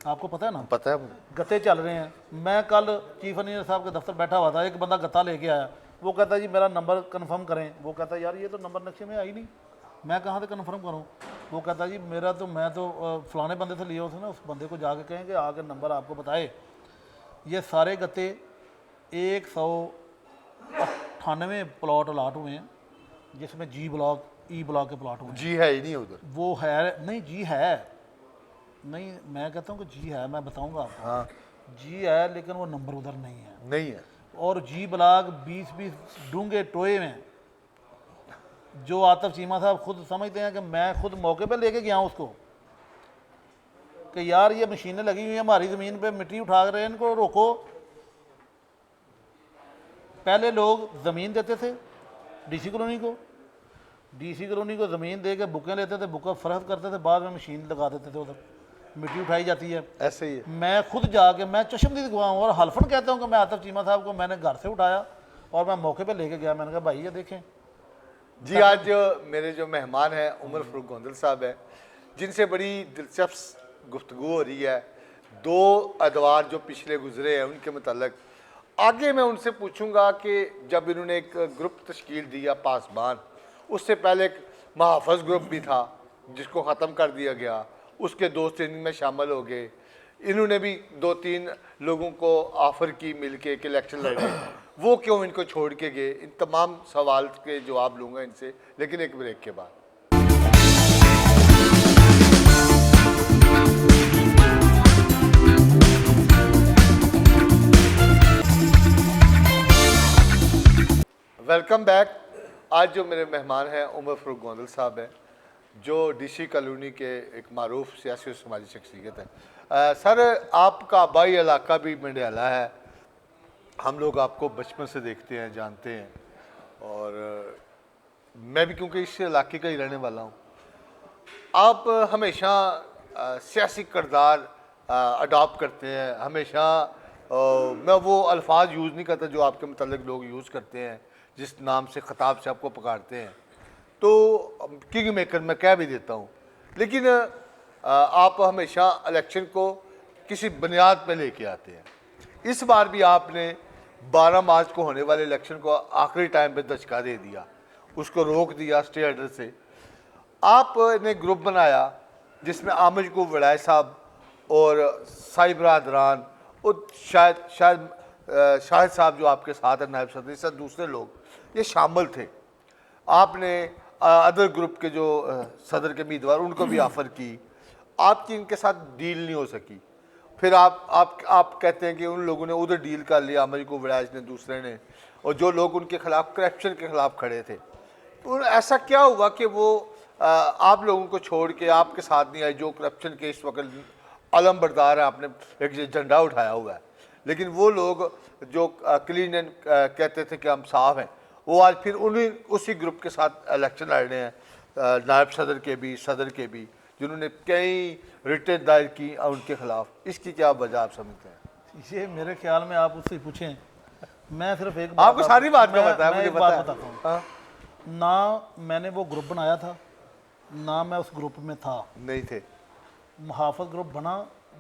आपको पता है ना, पता है मुझे। गत्ते चल रहे हैं। मैं कल चीफ इंजीनियर साहब के दफ्तर बैठा हुआ था, एक बंदा गत्ता लेके आया। वो कहता जी मेरा नंबर कंफर्म करें। वो कहता यार ये तो नंबर नक्शे में आई नहीं, मैं कहाँ से कंफर्म करूँ? वो कहता जी मैं तो फलाने बंदे से लिया उसने, उस बंदे को जाके कहें कि आके नंबर आपको बताए। ये सारे गत्ते 198 प्लॉट अलाट हुए हैं, जिसमें जी ब्लॉक, ई ब्लॉक के प्लॉट हुए हैं। जी है ही नहीं उधर। वो है नहीं, जी है नहीं, मैं कहता हूँ कि जी है, मैं बताऊँगा आपको। हाँ। जी है लेकिन वो नंबर उधर नहीं है। नहीं है। और जी ब्लॉक 20-20 डूंगे टोए में, जो आतिफ चीमा साहब खुद समझते हैं कि मैं खुद मौके पे लेके गया हूँ उसको कि यार ये मशीनें लगी हुई हैं हमारी ज़मीन पे, मिट्टी उठा रहे हैं, इनको रोको। पहले लोग ज़मीन देते थे डीसी कॉलोनी को ज़मीन दे के बुकें लेते थे, बुकें फरोख्त करते थे, बाद में मशीन लगा देते थे, उधर मिट्टी उठाई जाती है। ऐसे ही है। मैं खुद जाके मैं चश्मदीद गवाह हूँ और हल्फन कहता हूँ कि मैं आतिफ चीमा साहब को मैंने घर से उठाया और मैं मौके पे लेके गया। मैंने कहा भाई ये देखें। जी, आज मेरे जो मेहमान हैं उमर फारूक गोंदल साहब हैं, जिनसे बड़ी दिलचस्प गुफ्तगू हो रही है। 2 अदवार जो पिछले गुजरे हैं उनके मतलब आगे मैं उनसे पूछूंगा कि जब इन्होंने एक ग्रुप तश्कील दिया पासबान, उससे पहले एक महाफज ग्रुप भी था जिसको ख़त्म कर दिया गया, उसके दोस्त इनमें शामिल हो गए। इन्होंने भी 2-3 लोगों को ऑफ़र की मिल के इलेक्शन लड़े, वो क्यों इनको छोड़ के गए? इन तमाम सवाल के जवाब लूँगा इनसे, लेकिन एक ब्रेक के बाद। Welcome back. आज जो मेरे मेहमान हैं उमर फ़ारूक गोंदल साहब हैं, जो डीसी कॉलोनी के एक मारूफ सियासी और समाजी शख्सियत है। सर, आपका आबाई इलाका भी मंडियाला है, हम लोग आपको बचपन से देखते हैं, जानते हैं, और मैं भी क्योंकि इस इलाके का ही रहने वाला हूँ। आप हमेशा सियासी किरदार अडॉप्ट करते हैं, हमेशा मैं वो अल्फाज यूज़ नहीं करता जो आपके मतलब लोग यूज़ करते हैं, जिस नाम से ख़ताब से आपको पुकारते हैं, तो किंग मेकर मैं कह भी देता हूँ। लेकिन आप हमेशा इलेक्शन को किसी बुनियाद पे लेके आते हैं। इस बार भी आपने 12 मार्च को होने वाले इलेक्शन को आखिरी टाइम पे दचका दे दिया, उसको रोक दिया स्टे ऑर्डर से। आपने ग्रुप बनाया जिसमें आमिर को वड़ाई साहब और साई बरादरान और शाहिद साहब जो आपके साथ है नायब सदर, इस दूसरे लोग ये शामिल थे। आपने अदर ग्रुप के जो सदर के उम्मीदवार उनको भी ऑफ़र की, आपकी इनके साथ डील नहीं हो सकी। फिर आप कहते हैं कि उन लोगों ने उधर डील कर लिया, अमर को विराज ने, दूसरे ने, और जो लोग उनके खिलाफ करप्शन के खिलाफ खड़े थे, तो ऐसा क्या हुआ कि वो आप लोगों को छोड़ के आपके साथ नहीं आए, जो करप्शन के इस वक्त अलम बरदार है, आपने एक झंडा उठाया हुआ है। लेकिन वो लोग जो क्लीन एंड कहते थे कि हम साफ हैं, वो आज फिर उसी ग्रुप के साथ इलेक्शन लड़ रहे हैं, नायब सदर के भी, सदर के भी, जिन्होंने कई रिटें दायर की उनके खिलाफ। इसकी क्या वजह आप समझते हैं? ये मेरे ख्याल में आप उससे पूछें, मैं सिर्फ एक आपको सारी बात का पता है, मुझे एक पता बात है। बताता हूँ। हाँ? ना मैंने वो ग्रुप बनाया था, ना मैं उस ग्रुप में था। नहीं थे। मुहाफ़त ग्रुप बना,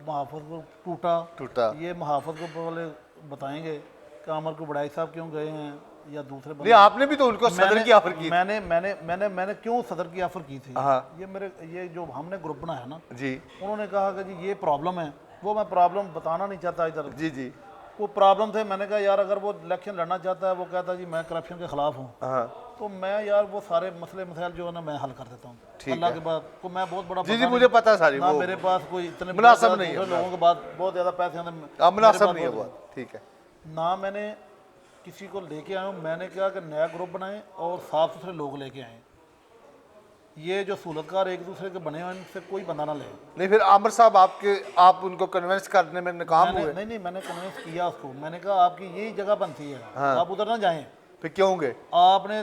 मुहाफ़त ग्रुप टूटा। ये मुहाफ़त ग्रुप वाले बताएंगे कि अमर को बड़ाई साहब क्यों गए हैं या दूसरे नहीं, आपने भी तो उनको सदर की ऑफर की थी। मैंने क्यों सदर की ऑफर की थी? हाँ। ये जो हमने ग्रुप बनाया ना जी उन्होंने कहा कि जी ये प्रॉब्लम है, वो मैं प्रॉब्लम बताना नहीं चाहता इधर। जी वो प्रॉब्लम थे, मैंने कहा यार अगर वो इलेक्शन लड़ना चाहता है, वो कहता है जी मैं करप्शन के खिलाफ हूँ, हाँ तो मैं यार वो सारे मसले मसाइल जो है ना मैं हल कर देता हूँ अल्लाह के बाद को। मैं बहुत बड़ा जी मुझे पता है सारी, ना वो मेरे पास कोई इतने मुनासिब नहीं है, लोगों के बाद बहुत ज़्यादा पैसे हैं, मुनासिब नहीं है वो, ठीक है। ना मैंने किसी को लेके आया हूँ, मैंने कहा कि नया ग्रुप बनाएं और साफ सुथरे लोग लेके आएँ। ये जो सूलतकार एक दूसरे के बने हुए इनसे कोई बंदा ना ले। नहीं, फिर आमिर साहब आप उनको कन्विंस करने में नाकाम हुए? नहीं, मैंने कन्विंस किया उसको। मैंने कहा आपकी यही जगह बनती है, आप उधर ना जाएं। फिर क्यों गए? आपने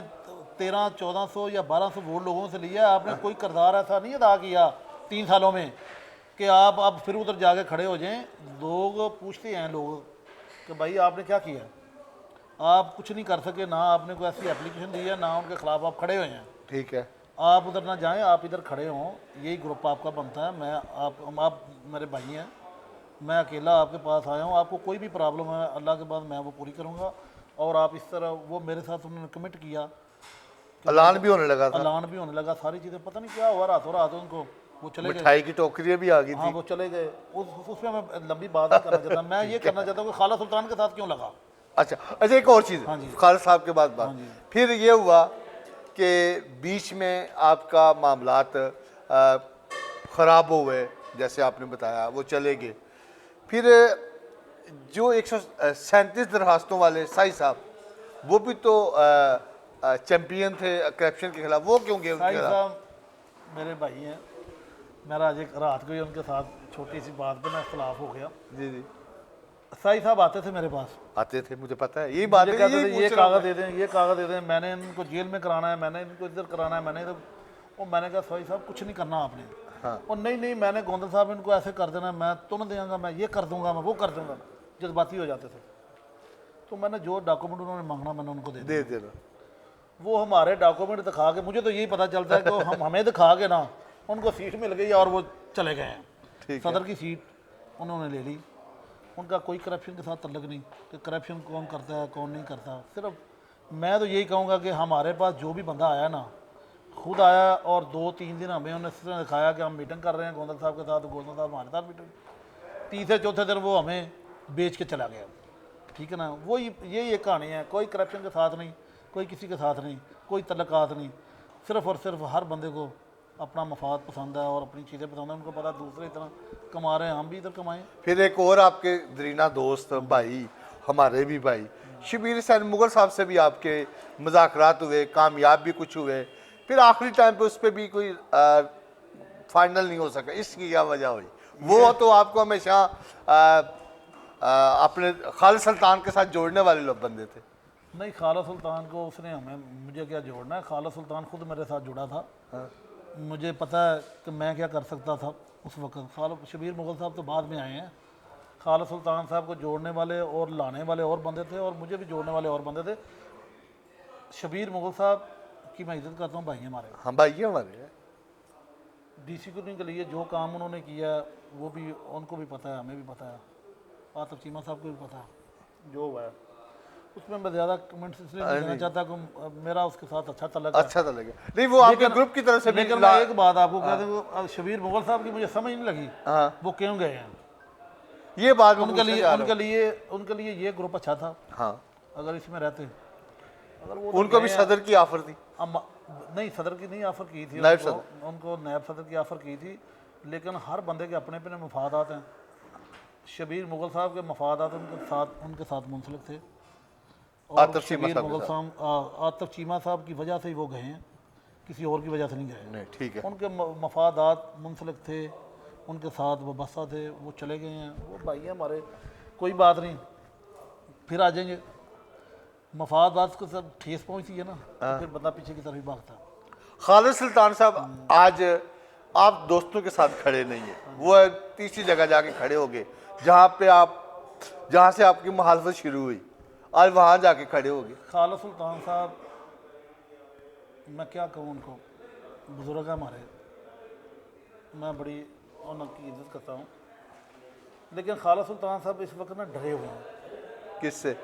1300-1400 या 1200 वोट लोगों से लिया, आपने कोई किरदार ऐसा नहीं अदा किया 3 सालों में कि आप अब फिर उधर जाके खड़े हो जाएं। लोग पूछते हैं लोग कि भाई आपने क्या किया? आप कुछ नहीं कर सके, ना आपने कोई ऐसी एप्लीकेशन दी है, ना उनके खिलाफ आप खड़े हुए हैं। ठीक है, आप उधर ना जाएं, आप इधर खड़े हों, यही ग्रुप आपका बनता है। मैं आप मेरे भाई हैं, मैं अकेला आपके पास आया हूँ। आपको कोई भी प्रॉब्लम है अल्लाह के बाद मैं वो पूरी करूँगा। और आप इस तरह वो मेरे साथ उन्होंने कमिट किया, ऐलान भी होने लगा था, ऐलान भी होने लगा, सारी चीज़ें पता नहीं क्या हुआ, रातों रात उनको वो चले गए। मिठाई की टोकरियाँ भी आ गई हाँ थी। वो चले गए। उसमें मैं लंबी बात नहीं करना चाहता, मैं ये करना चाहता हूँ कि खाला सुल्तान के साथ क्यों लगा। अच्छा, एक और चीज़, हाँ जी। खालिद साहब के बाद बात, फिर ये हुआ कि बीच में आपका मामलात ख़राब हो गए, जैसे आपने बताया, वो चले गए। फिर जो 137 दरखास्तों वाले साई साहब, वो भी तो चैम्पियन थे करप्शन के खिलाफ, वो क्यों गए उनके साई खिलाफ? साहब मेरे भाई हैं, मेरा आज एक रात को ही उनके साथ छोटी सी बात पे ना इख्तलाफ हो गया। जी साई साहब आते थे मेरे पास, आते थे, मुझे पता है, यही बात है, कहते थे यही ये पूछ रहा हूँ कागज़ दे दें, ये कागज़ दे दें, मैंने इनको जेल में कराना है, मैंने इनको इधर कराना है, मैंने इधर। और मैंने कहा साई साहब कुछ नहीं करना आपने। हाँ। और नहीं मैंने गोंदल साहब इनको ऐसे कर देना, मैं तुम देंगा, मैं ये कर दूंगा, मैं वो कर दूंगा, जज्बाती हो जाते थे। तो मैंने जो डॉक्यूमेंट उन्होंने मांगना मैंने उनको दे देना। वो हमारे डॉक्यूमेंट दिखा के, मुझे तो यही पता चलता है कि हमें दिखा के ना उनको सीट मिल गई और वो चले गए हैं। सदर की सीट उन्होंने ले ली। उनका कोई करप्शन के साथ तल्लक नहीं कि करप्शन कौन करता है कौन नहीं करता। सिर्फ मैं तो यही कहूँगा कि हमारे पास जो भी बंदा आया ना, खुद आया और 2-3 दिन हमें उन्होंने दिखाया कि हम मीटिंग कर रहे हैं गोंदल साहब के साथ, गोंदल साहब हमारे साथ मीटिंग, तीसरे चौथे दिन वो हमें बेच के चला गया। ठीक है ना, वो यही एक कहानी है। कोई करप्शन के साथ नहीं, कोई किसी के साथ नहीं, कोई तल्लकात नहीं। सिर्फ और सिर्फ हर बंदे को अपना मफाद पसंद है और अपनी चीज़ें पसंद है। उनको पता दूसरे इतना कमा रहे हैं, हम भी इधर कमाएं। फिर एक और आपके दरीना दोस्त भाई, हमारे भी भाई, शबीर हुसैन मुगल साहब से भी आपके मुज़ाकरात हुए, कामयाब भी कुछ हुए, फिर आखिरी टाइम पे उस पर भी कोई फाइनल नहीं हो सका, इसकी क्या वजह हुई? वो तो आपको हमेशा अपने खालिद सुल्तान के साथ जोड़ने वाले लोग बंदे थे। नहीं, खाला सुल्तान को उसने मुझे क्या जोड़ना है, खाला सुल्तान खुद मेरे साथ जुड़ा था। मुझे पता है कि मैं क्या कर सकता था उस वक्त। खाला शबीर मुगल साहब तो बाद में आए हैं। खाला सुल्तान साहब को जोड़ने वाले और लाने वाले और बंदे थे, और मुझे भी जोड़ने वाले और बंदे थे। शबीर मुगल साहब की मैं इज्जत करता हूँ, भाई हमारे। हाँ भाई ये हमारे DC कॉलोनी के लिए जो काम उन्होंने किया वो भी उनको भी पता है, हमें भी पता है, आतिफ चीमा साहब को भी पता है जो हुआ है। उसमें मैं ज़्यादा कमेंट्स इसलिए नहीं देना चाहता कि मेरा उसके साथ अच्छा तल्लुक है। अच्छा था लगे नहीं, वो आपके ग्रुप की तरफ से भी लेकिन मैं एक बात आपको कह दूँ, शबीर मुगल साहब की मुझे समझ नहीं लगी हाँ वो क्यों गए हैं। ये बात मैं उनके पूछने लिए जा रहा हूँ। उनके लिए ये ग्रुप अच्छा था। हाँ अगर इसमें रहते, अगर वो उनको भी सदर की ऑफर थी। नहीं, सदर की नहीं ऑफ़र की थी, नायब उनको नायब सदर की ऑफ़र की थी। लेकिन हर बंदे के अपने अपने मफादात हैं। शबीर मुगल साहब के मफादात उनके साथ मुंसलिक थे, और आतिफ चीमा शबीर साहब के मुगल साहब आतिफ चीमा साहब की वजह से ही वो गए हैं, किसी और की वजह से नहीं गए। नहीं ठीक है। उनके मफादात मुंसलिक थे, उनके साथ वाबस्ता थे, वो चले गए हैं। वो भाई हैं हमारे, कोई बात नहीं, फिर आ जाएंगे। मफादात को सब ठेस पहुंचती है ना, तो फिर बंदा पीछे की तरफ ही भागता है। खालिद सुल्तान साहब आज आप दोस्तों के साथ खड़े नहीं है, वो तीसरी जगह जाके खड़े हो गए जहाँ से आपकी मुखालफत शुरू हुई, आज वहाँ जाके खड़े हो गए। खालिद सुल्तान साहब, मैं क्या कहूँ उनको, बुजुर्ग है हमारे, मैं बड़ी उनकी इज्जत करता हूँ। लेकिन खालिद सुल्तान साहब इस वक्त ना डरे हुए हैं। किससे?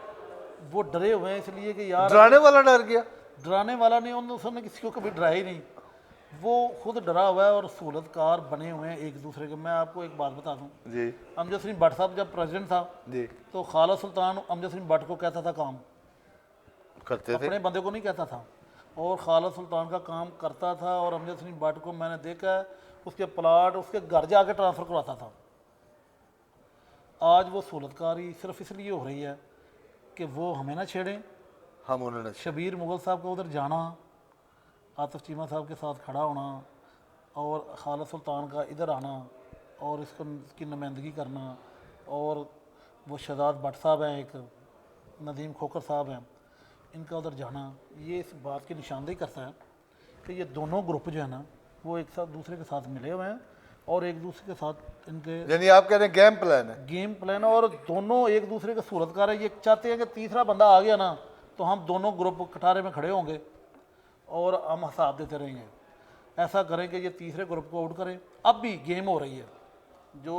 वो डरे हुए हैं इसलिए कि यार डराने वाला डर गया। डराने वाला नहीं, उसने किसी को कभी डराया ही नहीं। वो खुद डरा हुआ है और सहूलतकार बने हुए हैं एक दूसरे के। मैं आपको एक बात बता दूं, जी अमजद सलीम भट्ट साहब जब प्रेसिडेंट था जी तो खालिद सुल्तान अमजद सलीम भट्ट को कहता था काम, करते थे। अपने बंदे को नहीं कहता था, और खालिद सुल्तान का काम करता था। और अमजद सलीम भट्ट को मैंने देखा है, उसके प्लाट उसके घर जाके ट्रांसफ़र करवाता था। आज वो सहूलतकारी सिर्फ इसलिए हो रही है कि वो हमें ना छेड़ें। हम उन्होंने शबीर मुगल साहब का उधर जाना, आतिफ चीमा साहब के साथ खड़ा होना, और खालिद सुल्तान का इधर आना और इसकी नुमाइंदगी करना, और वो शहजाद भट्ट साहब हैं, एक नदीम खोकर साहब हैं, इनका उधर जाना, ये इस बात की निशानदेही करता है कि ये दोनों ग्रुप जो है ना वो एक साथ दूसरे के साथ मिले हुए हैं, और एक दूसरे के साथ इनके यानी आप कह रहे हैं गेम प्लान है। गेम प्लान, और दोनों एक दूसरे के सूरतकार है। ये चाहते हैं कि तीसरा बंदा आ गया ना तो हम दोनों ग्रुप कटारे में खड़े होंगे और हम हिसाब देते रहेंगे। ऐसा करें कि ये तीसरे ग्रुप को आउट करें। अब भी गेम हो रही है। जो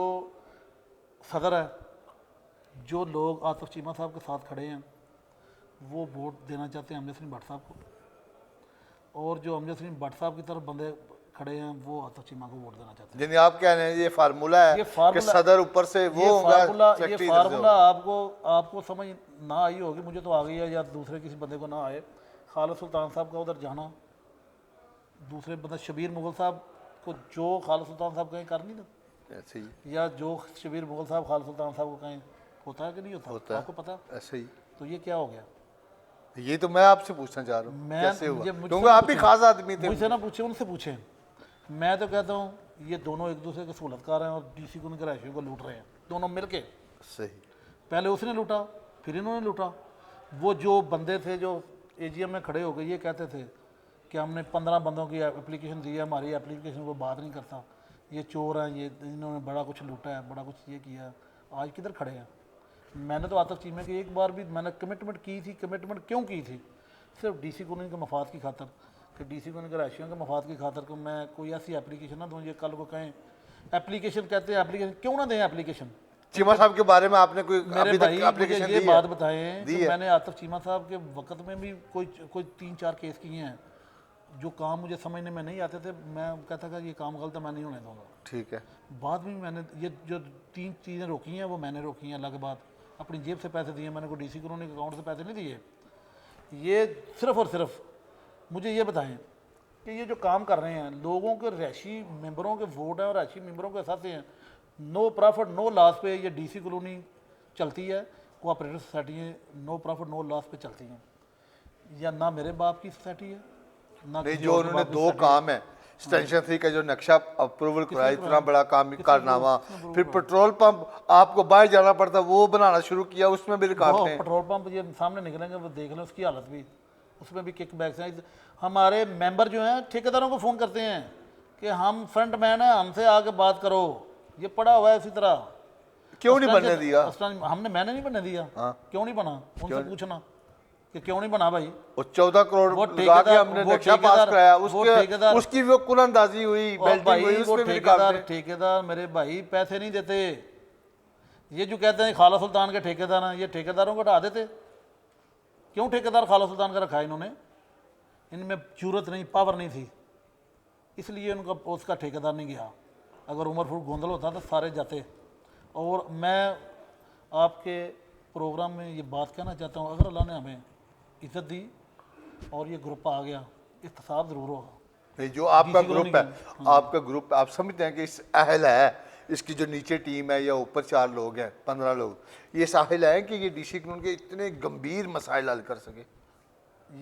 सदर है, जो लोग आतिफ चीमा साहब के साथ खड़े हैं, वो वोट देना चाहते हैं अमजद सलीम भट्ट साहब को, और जो अमजद सलीम भट्ट साहब की तरफ बंदे खड़े हैं वो आतिफ चीमा को वोट देना चाहते हैं। यानी आप कह रहे हैं ये फार्मूला है कि सदर ऊपर से वो ये फार्मूला आपको समझ ना आई होगी, मुझे तो आ गई है, या दूसरे किसी बंदे को ना आए। खालिद सुल्तान साहब का उधर जाना, दूसरे बंदा शबीर मुगल साहब को जो खालिद सुल्तान साहब कहीं कर नहीं ना, ऐसे ही या जो शबीर मुगल साहब खालिद सुल्तान साहब को कहीं होता है कि नहीं होता, आपको पता? ऐसे ही। तो ये क्या हो गया? ये तो मैं आपसे पूछना चाह रहा हूँ कैसे हुआ, मुझसे क्योंकि आप भी खास आदमी थे। मुझसे ना पूछे, उनसे पूछे। मैं तो कहता हूँ ये दोनों एक दूसरे के सहूलतकार हैं और DC को उनके रहायशियों को लूट रहे हैं, दोनों मिलके। सही। पहले उसने लूटा, फिर इन्होंने लूटा। वो जो बंदे थे जो AGM में खड़े हो गए, ये कहते थे कि हमने 15 बंदों की एप्लीकेशन दी है, हमारी एप्लीकेशन को बात नहीं करता, ये चोर हैं, ये इन्होंने बड़ा कुछ लूटा है, बड़ा कुछ ये किया है। आज किधर खड़े हैं? मैंने तो आतिफ चीमा की एक बार भी मैंने कमिटमेंट की थी। कमिटमेंट क्यों की थी? सिर्फ DC कॉलोनी के मफाद की खातर, कि DC कॉलोनी के रहायशियों के मफाद की खातर को मैं कोई ऐसी एप्लीकेशन ना दूँ ये कल को कहें एप्लीकेशन कहते हैं, एप्लीकेशन क्यों ना दें एप्लीकेशन। चीमा साहब के बारे में आपने कोई मेरे अभी भाई तक मुझे एप्लीकेशन ये दी बात है? बताएं कि मैंने आतिफ चीमा साहब के वक्त में भी कोई 3-4 केस किए हैं जो काम मुझे समझने में नहीं आते थे। मैं कहता था ये काम गलत है, मैं नहीं होने दूँगा। ठीक है। बाद में मैंने ये जो 3 चीज़ें रोकी हैं वो मैंने रोकी हैं। अलग बात, अपनी जेब से पैसे दिए, मैंने कोई DC कॉलोनी के अकाउंट से पैसे नहीं दिए। ये सिर्फ़ और सिर्फ मुझे ये बताएं कि ये जो काम कर रहे हैं, लोगों के रहायशी मेंबरों के वोट हैं और रहायशी मेंबरों के साथ हैं, नो प्रॉफिट नो लॉस पे ये DC कॉलोनी चलती है। कोऑपरेटिव सोसाइटियाँ नो प्रॉफिट नो लॉस पे चलती हैं, या ना मेरे बाप की सोसाइटी है ना नहीं, किसी जो और के उन्होंने बाप की दो सोसाइटी काम है एक्सटेंशन 3 का जो नक्शा अप्रूवल कराया, इतना कराया? बड़ा काम कारनामा, किसने फिर पेट्रोल पंप आपको बाहर जाना पड़ता वो बनाना शुरू किया, उसमें भी वो रुकावटें। पेट्रोल पंप ये सामने निकलेंगे वो देख लें उसकी हालत भी, उसमें भी किक बैक्स हैं। हमारे मेंबर जो हैं ठेकेदारों को फ़ोन करते हैं कि हम फ्रंट मैन हैं, हमसे आके बात करो, ये पड़ा हुआ है उसी तरह। क्यों नहीं बनने दिया? मैंने नहीं बनने दिया। हाँ। क्यों नहीं बना, उनसे पूछना कि क्यों नहीं बना भाई। वो 14 करोड़ वो लगा के हमने वो नक्शा पास ठेकेदार- कराया, वो उसके ठेकेदार- उसकी वो कुलंदाजी हुई, और बेल्टिंग भाई हुई, वो उसमें भी ठेकेदार रुकावटें। ठेकेदार मेरे भाई पैसे नहीं देते। ये जो कहते हैं खाला सुल्तान के ठेकेदार हैं, ये ठेकेदारों को हटा देते। क्यों ठेकेदार खाला सुल्तान का रखा इन्होंने? इनमें जरूरत नहीं, पावर नहीं थी, इसलिए उनका उसका ठेकेदार नहीं गया। अगर उमर फारूक गोंदल होता तो सारे जाते। और मैं आपके प्रोग्राम में ये बात कहना चाहता हूँ, अगर अल्लाह ने हमें इज्जत दी और ये ग्रुप आ गया, इख्तिसाब ज़रूर होगा। नहीं, जो आपका DC ग्रुप कॉलोनी है, आपका ग्रुप आप समझते हैं कि इस अहल है, इसकी जो नीचे टीम है या ऊपर 4 लोग हैं, 15 लोग, ये साहिल है कि ये डीसी कानून के इतने गंभीर मसाइल हल कर सके?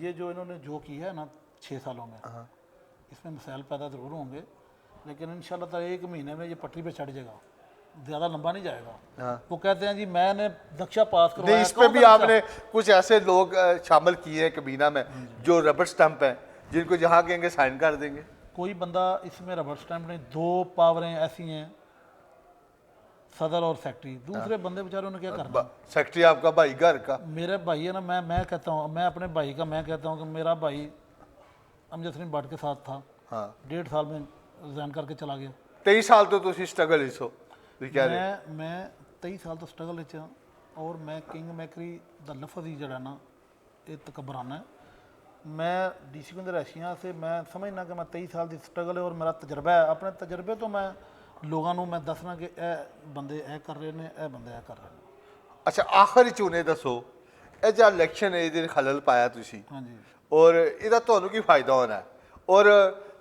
ये जो इन्होंने जो किया है ना 6 सालों में, इसमें मसाइल पैदा ज़रूर होंगे, लेकिन इंशाल्लाह ताला 1 महीने में ये पटरी पे चढ़ जाएगा, ज़्यादा लंबा नहीं जाएगा। वो कहते हैं जी मैंने नक्शा पास करवाया, नहीं, इस पे कौन भी सा आपने कुछ ऐसे लोग शामिल किए हैं कबीना में जो रबर स्टंप हैं, जिनको जहाँ कहेंगे साइन कर देंगे। कोई बंदा इसमें रबर स्टैंप नहीं, 2 पावरें ऐसी हैं, सदर और सेक्रेटरी, दूसरे बंदे बेचारों ने क्या करना। सेक्रेटरी आपका भाई घर का? मेरे भाई है ना, मैं कहता हूँ, मैं अपने भाई का मैं कहता हूँ कि मेरा भाई अमजद सलीम भट्ट के साथ था। हाँ, 1.5 साल में रिजाइन करके चला गया। 23 साल तो तुसी स्ट्रगल ही सो भी कह रहे। मैं 23 साल तो स्ट्रगल विच हां, और मैं किंग मैकरी दा लफज ही जड़ा ना ये तकबराना है। मैं डीसी को रैशियाँ से मैं समझना कि मैं 23 साल की स्ट्रगल है और मेरा तजर्बा है। अपने तजर्बे तो मैं लोगों को मैं दसना कि ए बंदे ए कर रहे हैं, ए बंदे ए कर रहे हैं। अच्छा, आखिरी चुने दसो, ਇਹ ਜਿਹੜਾ ਇਲੈਕਸ਼ਨ ਹੈ ਇਹਦੇ ਖਲਲ ਪਾਇਆ ਤੁਸੀਂ, ਹਾਂਜੀ, ਔਰ ਇਹਦਾ ਤੁਹਾਨੂੰ ਕੀ ਫਾਇਦਾ ਹੋਣਾ ਹੈ? ਔਰ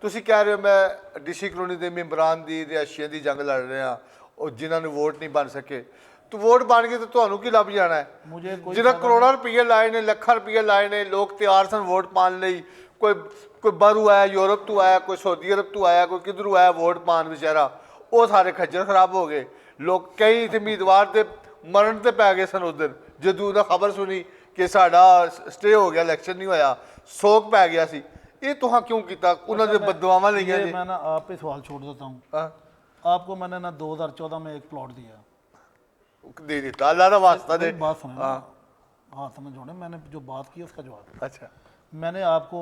ਤੁਸੀਂ ਕਹਿ ਰਹੇ ਹੋ ਮੈਂ ਡੀਸੀ ਕਲੋਨੀ ਦੇ ਮੈਂਬਰਾਂ ਦੀ ਰਿਹਾਇਸ਼ੀਆਂ ਦੀ ਜੰਗ ਲੜ ਰਿਹਾ, ਉਹ ਜਿਨ੍ਹਾਂ ਨੂੰ ਵੋਟ ਨਹੀਂ ਬਣ ਸਕੇ, तो वोट बन गए तो ਤੁਹਾਨੂੰ ਕੀ ਲੱਭ ਜਾਣਾ ਹੈ? मुझे कोई ਜਿਹਨਾਂ ਕਰੋੜਾਂ ਰੁਪਏ ਲਾਏ ਨੇ, ਲੱਖਾਂ ਰੁਪਏ ਲਾਏ ਨੇ, ਲੋਕ ਤਿਆਰ ਸਨ ਵੋਟ ਪਾਉਣ ਲਈ। ਕੋਈ ਬਾਹਰੋਂ ਆਇਆ, ਯੂਰਪ ਤੋਂ ਆਇਆ, ਕੋਈ ਸਾਊਦੀ ਅਰਬ ਤੋਂ ਆਇਆ, ਕੋਈ ਕਿਧਰੋਂ ਆਇਆ ਵੋਟ ਪਾਉਣ ਵਿਚਾਰਾ, ਉਹ ਸਾਰੇ ਖੱਜਲ ਖਰਾਬ ਹੋ ਗਏ। ਲੋਕ ਕਈ ਇੱਥੇ ਉਮੀਦਵਾਰ ਦੇ ਮਰਨ ਤੇ ਪੈ ਗਏ ਸਨ ਉਧਰ, ਜਦੋਂ ਉਹਦਾ ਖਬਰ ਸੁਣੀ ਕਿ ਸਾਡਾ ਸਟੇ ਹੋ ਗਿਆ, ਇਲੈਕਸ਼ਨ नहीं ਹੋਇਆ, ਸੋਗ ਪੈ ਗਿਆ ਸੀ। ਇਹ ਤੁਹਾਂ ਕਿਉਂ ਕੀਤਾ? ਉਹਨਾਂ ਦੇ बददुआवां ਲਈਆਂ ये जी। मैं ना आप पे सवाल छोड़ देता हूँ। हाँ, आपको मैंने ना 2014 में एक प्लॉट दिया। दे देता, अल्लाह का वास्ता दे। मेरी बात सुने ना, हाथ में जोड़े, मैंने जो बात की उसका जवाब। अच्छा मैंने आपको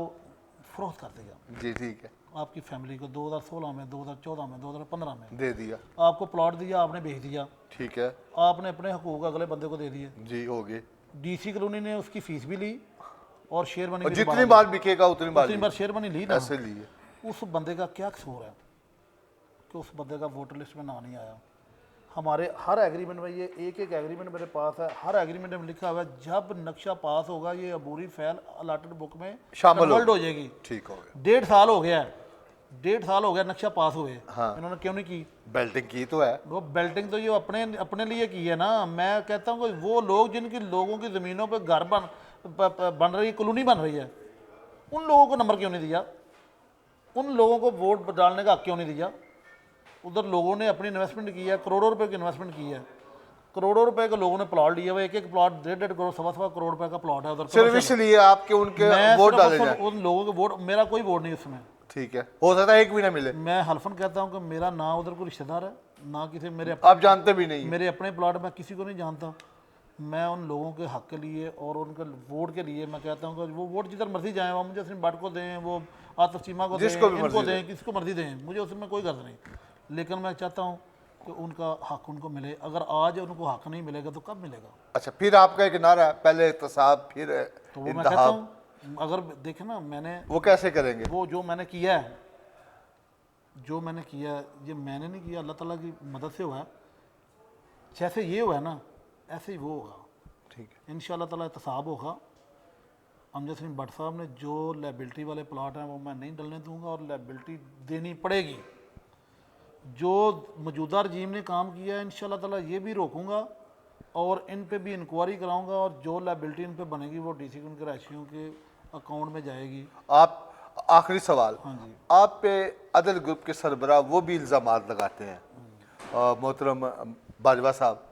फरोख्त कर दिया जी, ठीक है, आपकी फैमिली को 2016 में, 2014 में, 2015 में दे दिया, आपको प्लॉट दिया, आपने बेच दिया, ठीक है आपने अपने हकूक अगले बंदे को दे दिए। जी, हो गए। डीसी कॉलोनी ने उसकी फीस भी ली और शेयर मनी और भी जितनी दोबारा बार बिकेगा उतनी बार ली। बार शेयर मनी ली ना, ऐसे लिए। उस बंदे का क्या कसूर है कि उस बंदे का वोटर लिस्ट में नाम नहीं आया? हमारे हर एग्रीमेंट में, ये एक एक एग्रीमेंट मेरे पास है, हर एग्रीमेंट में लिखा हुआ है जब नक्शा पास होगा ये अबूरी फाइल अलाटेड बुक में शामिल कन्वर्ट हो जाएगी। ठीक हो गया। 1.5 साल हो गया है, 1.5 साल हो गया नक्शा पास हुए। हाँ। इन्होंने क्यों नहीं की? बेल्टिंग की तो है। वो बेल्टिंग तो ये अपने लिए की है ना। मैं कहता हूँ कि वो लोग जिनकी लोगों की ज़मीनों पे घर बन रही, कॉलोनी बन रही है, उन लोगों को नंबर क्यों नहीं दिया? उन लोगों को वोट डालने का हक क्यों नहीं दिया? उधर लोगों ने अपनी इन्वेस्टमेंट की है, करोड़ों रुपए की इन्वेस्टमेंट की है, करोड़ों रुपए के लोगों ने प्लॉट लिया हुआ, एक एक प्लॉट 1.5 करोड़, 1.25 करोड़ रुपए का प्लॉट है उधर। सिर्फ इसलिए आपके उनके मैं वोट सिर्फ डाले जाए। उन लोगों के वोट, मेरा कोई वोट नहीं उसमें। ठीक है, हो सकता है एक भी ना मिले। मैं हल्फन कहता हूँ कि मेरा ना उधर कोई रिश्तेदार है, ना किसी मेरे आप जानते भी नहीं। मेरे अपने प्लॉट में किसी को नहीं जानता। मैं उन लोगों के हक के लिए और उनके वोट के लिए मैं कहता हूँ कि वो वोट जिधर मर्जी जाएँ, वो मुझे सिर्फ भट्ट को दें, वो आतिफ चीमा को दें, जिसको भी इनको मर्जी दें, किसको मर्जी दें, मुझे उसमें कोई गर्ज नहीं। लेकिन मैं चाहता हूँ कि उनका हक उनको मिले। अगर आज उनको हक नहीं मिलेगा तो कब मिलेगा? अच्छा, फिर आपका एक नारा है, पहले इत्तेसाब फिर तो वो मैं कहता इंतहाब, हूँ, अगर देखें ना, मैंने वो कैसे करेंगे? वो जो मैंने किया है, जो मैंने किया है, ये मैंने नहीं किया, अल्लाह ताला की मदद से हुआ है। जैसे ये हुआ है ना, ऐसे ही वो होगा। ठीक है, इंशाअल्लाह ताला इत्तेसाब होगा। अमजद सलीम भट्ट साहब ने जो लाइबिलिटी वाले प्लाट हैं वो मैं नहीं डलने दूंगा और लाइबिलिटी देनी पड़ेगी। जो मौजूदा रजीम ने काम किया है इंशाअल्लाह ताला ये भी रोकूंगा और इन पे भी इंक्वायरी कराऊंगा और जो लाइबिलिटी इन पे बनेगी वो डीसी के उनके रहायशियों के अकाउंट में जाएगी। आप आखिरी सवाल, हाँ जी। आप पे अदर ग्रुप के सरबराह वो भी इल्ज़ाम लगाते हैं, मोहतरम बाजवा साहब,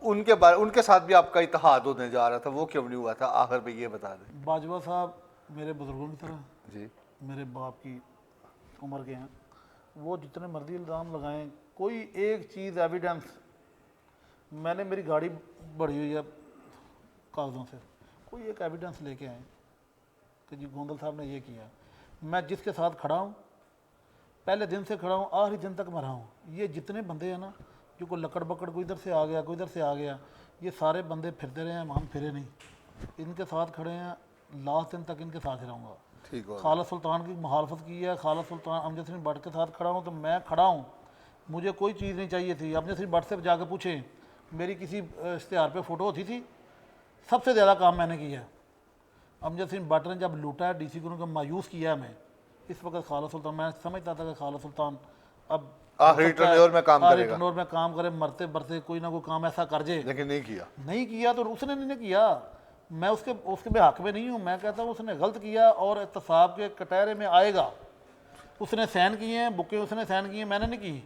उनके साथ भी आपका इत्तेहाद होने जा रहा था, वो क्यों नहीं हुआ था? आखिर में ये बता दें। बाजवा साहब मेरे बुजुर्गों की तरह जी, मेरे बाप की उम्र के हैं, वो जितने मर्जी इल्ज़ाम लगाएं, कोई एक चीज़ एविडेंस, मैंने मेरी गाड़ी बढ़ी हुई है कागज़ों से, कोई एक एविडेंस लेके आए कि जी गोंदल साहब ने ये किया। मैं जिसके साथ खड़ा हूँ, पहले दिन से खड़ा हूँ, आखिरी दिन तक मैं रहा हूँ। ये जितने बंदे हैं ना, जो कोई लकड़ बकड़ कोई इधर से आ गया, कोई इधर से आ गया, ये सारे बंदे फिरते रहे हैं, हम फिरे नहीं, इनके साथ खड़े हैं, लास्ट दिन तक इनके साथ ही रहूँगा। ठीक हो। खालिद सुल्तान की मुखालफत की है, खालिद सुल्तान अमजद सिंह भट्ट के साथ खड़ा हूँ, तो मैं खड़ा हूँ, मुझे कोई चीज़ नहीं चाहिए थी। अमजद सिंह भट्ट से जाकर पूछें, मेरी किसी इश्तिहार पे फ़ोटो होती थी? सबसे ज़्यादा काम मैंने किया है। अमजद सिंह भट्ट ने जब लूटा है, डीसी को उनको मायूस किया है, मैं इस वक्त खालिद सुल्तान, मैं समझता था कि खालिद सुल्तान अब आखिरी टर्नओवर में काम आखिरी करेगा, टर्नओवर में काम करे, मरते मरते कोई ना कोई काम ऐसा कर जाए। लेकिन नहीं किया। नहीं किया तो उसने नहीं किया, मैं उसके उसके भी हक में नहीं हूँ। मैं कहता हूँ उसने गलत किया और एहतसाब के कटहरे में आएगा। उसने साइन किए हैं, बुकें उसने साइन की हैं, मैंने नहीं की।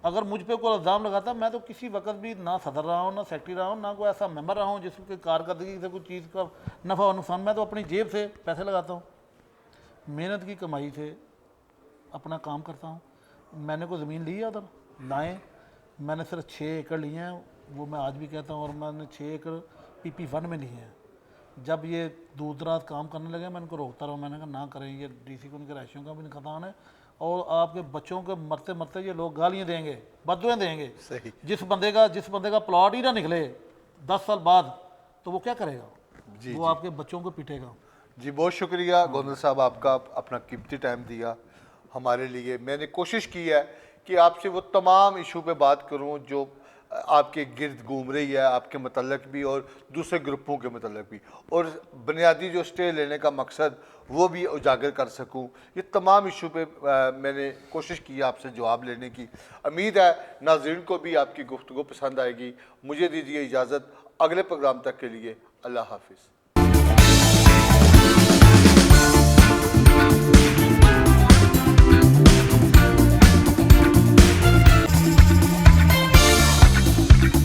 अगर मुझ पे कोई इल्ज़ाम लगाता, मैं तो किसी वक्त भी ना सदर रहा हूँ, ना सेक्रेटरी रहा हूँ, ना कोई ऐसा मेंबर रहा हूँ जिसकी कारकर्दगी से कोई चीज़ का नफ़ा और नुकसान। मैं तो अपनी जेब से पैसे लगाता हूँ, मेहनत की कमाई से अपना काम करता हूँ। मैंने कोई ज़मीन ली है उधर लाएँ, मैंने सिर्फ 6 एकड़ लिए हैं, वो मैं आज भी कहता हूँ, और मैंने 6 एकड़ PP1 में लिए हैं। जब ये दूर दराज काम करने लगे, मैं इनको रोकता रहा, मैंने कहा ना करें, ये डीसी को उनके रहायशियों का भी नुकसान है और आपके बच्चों के मरते मरते ये लोग गालियाँ देंगे, बददुआएं देंगे। सही। जिस बंदे का प्लॉट ही ना निकले 10 साल बाद, तो वो क्या करेगा? जी, वो आपके बच्चों को पीटेगा। जी, बहुत शुक्रिया गोंदल साहब, आपका अपना कीमती टाइम दिया हमारे लिए। मैंने कोशिश की है कि आपसे वो तमाम इशू पे बात करूं जो आपके गिर्द घूम रही है, आपके मतलब भी और दूसरे ग्रुपों के मतलब भी, और बुनियादी जो स्टे लेने का मकसद वो भी उजागर कर सकूं। ये तमाम इशू पे मैंने कोशिश की है आपसे जवाब लेने की। उम्मीद है नाज़रीन को भी आपकी गुफ्तगू पसंद आएगी। मुझे दीजिए इजाज़त, अगले प्रोग्राम तक के लिए अल्लाह हाफिज़।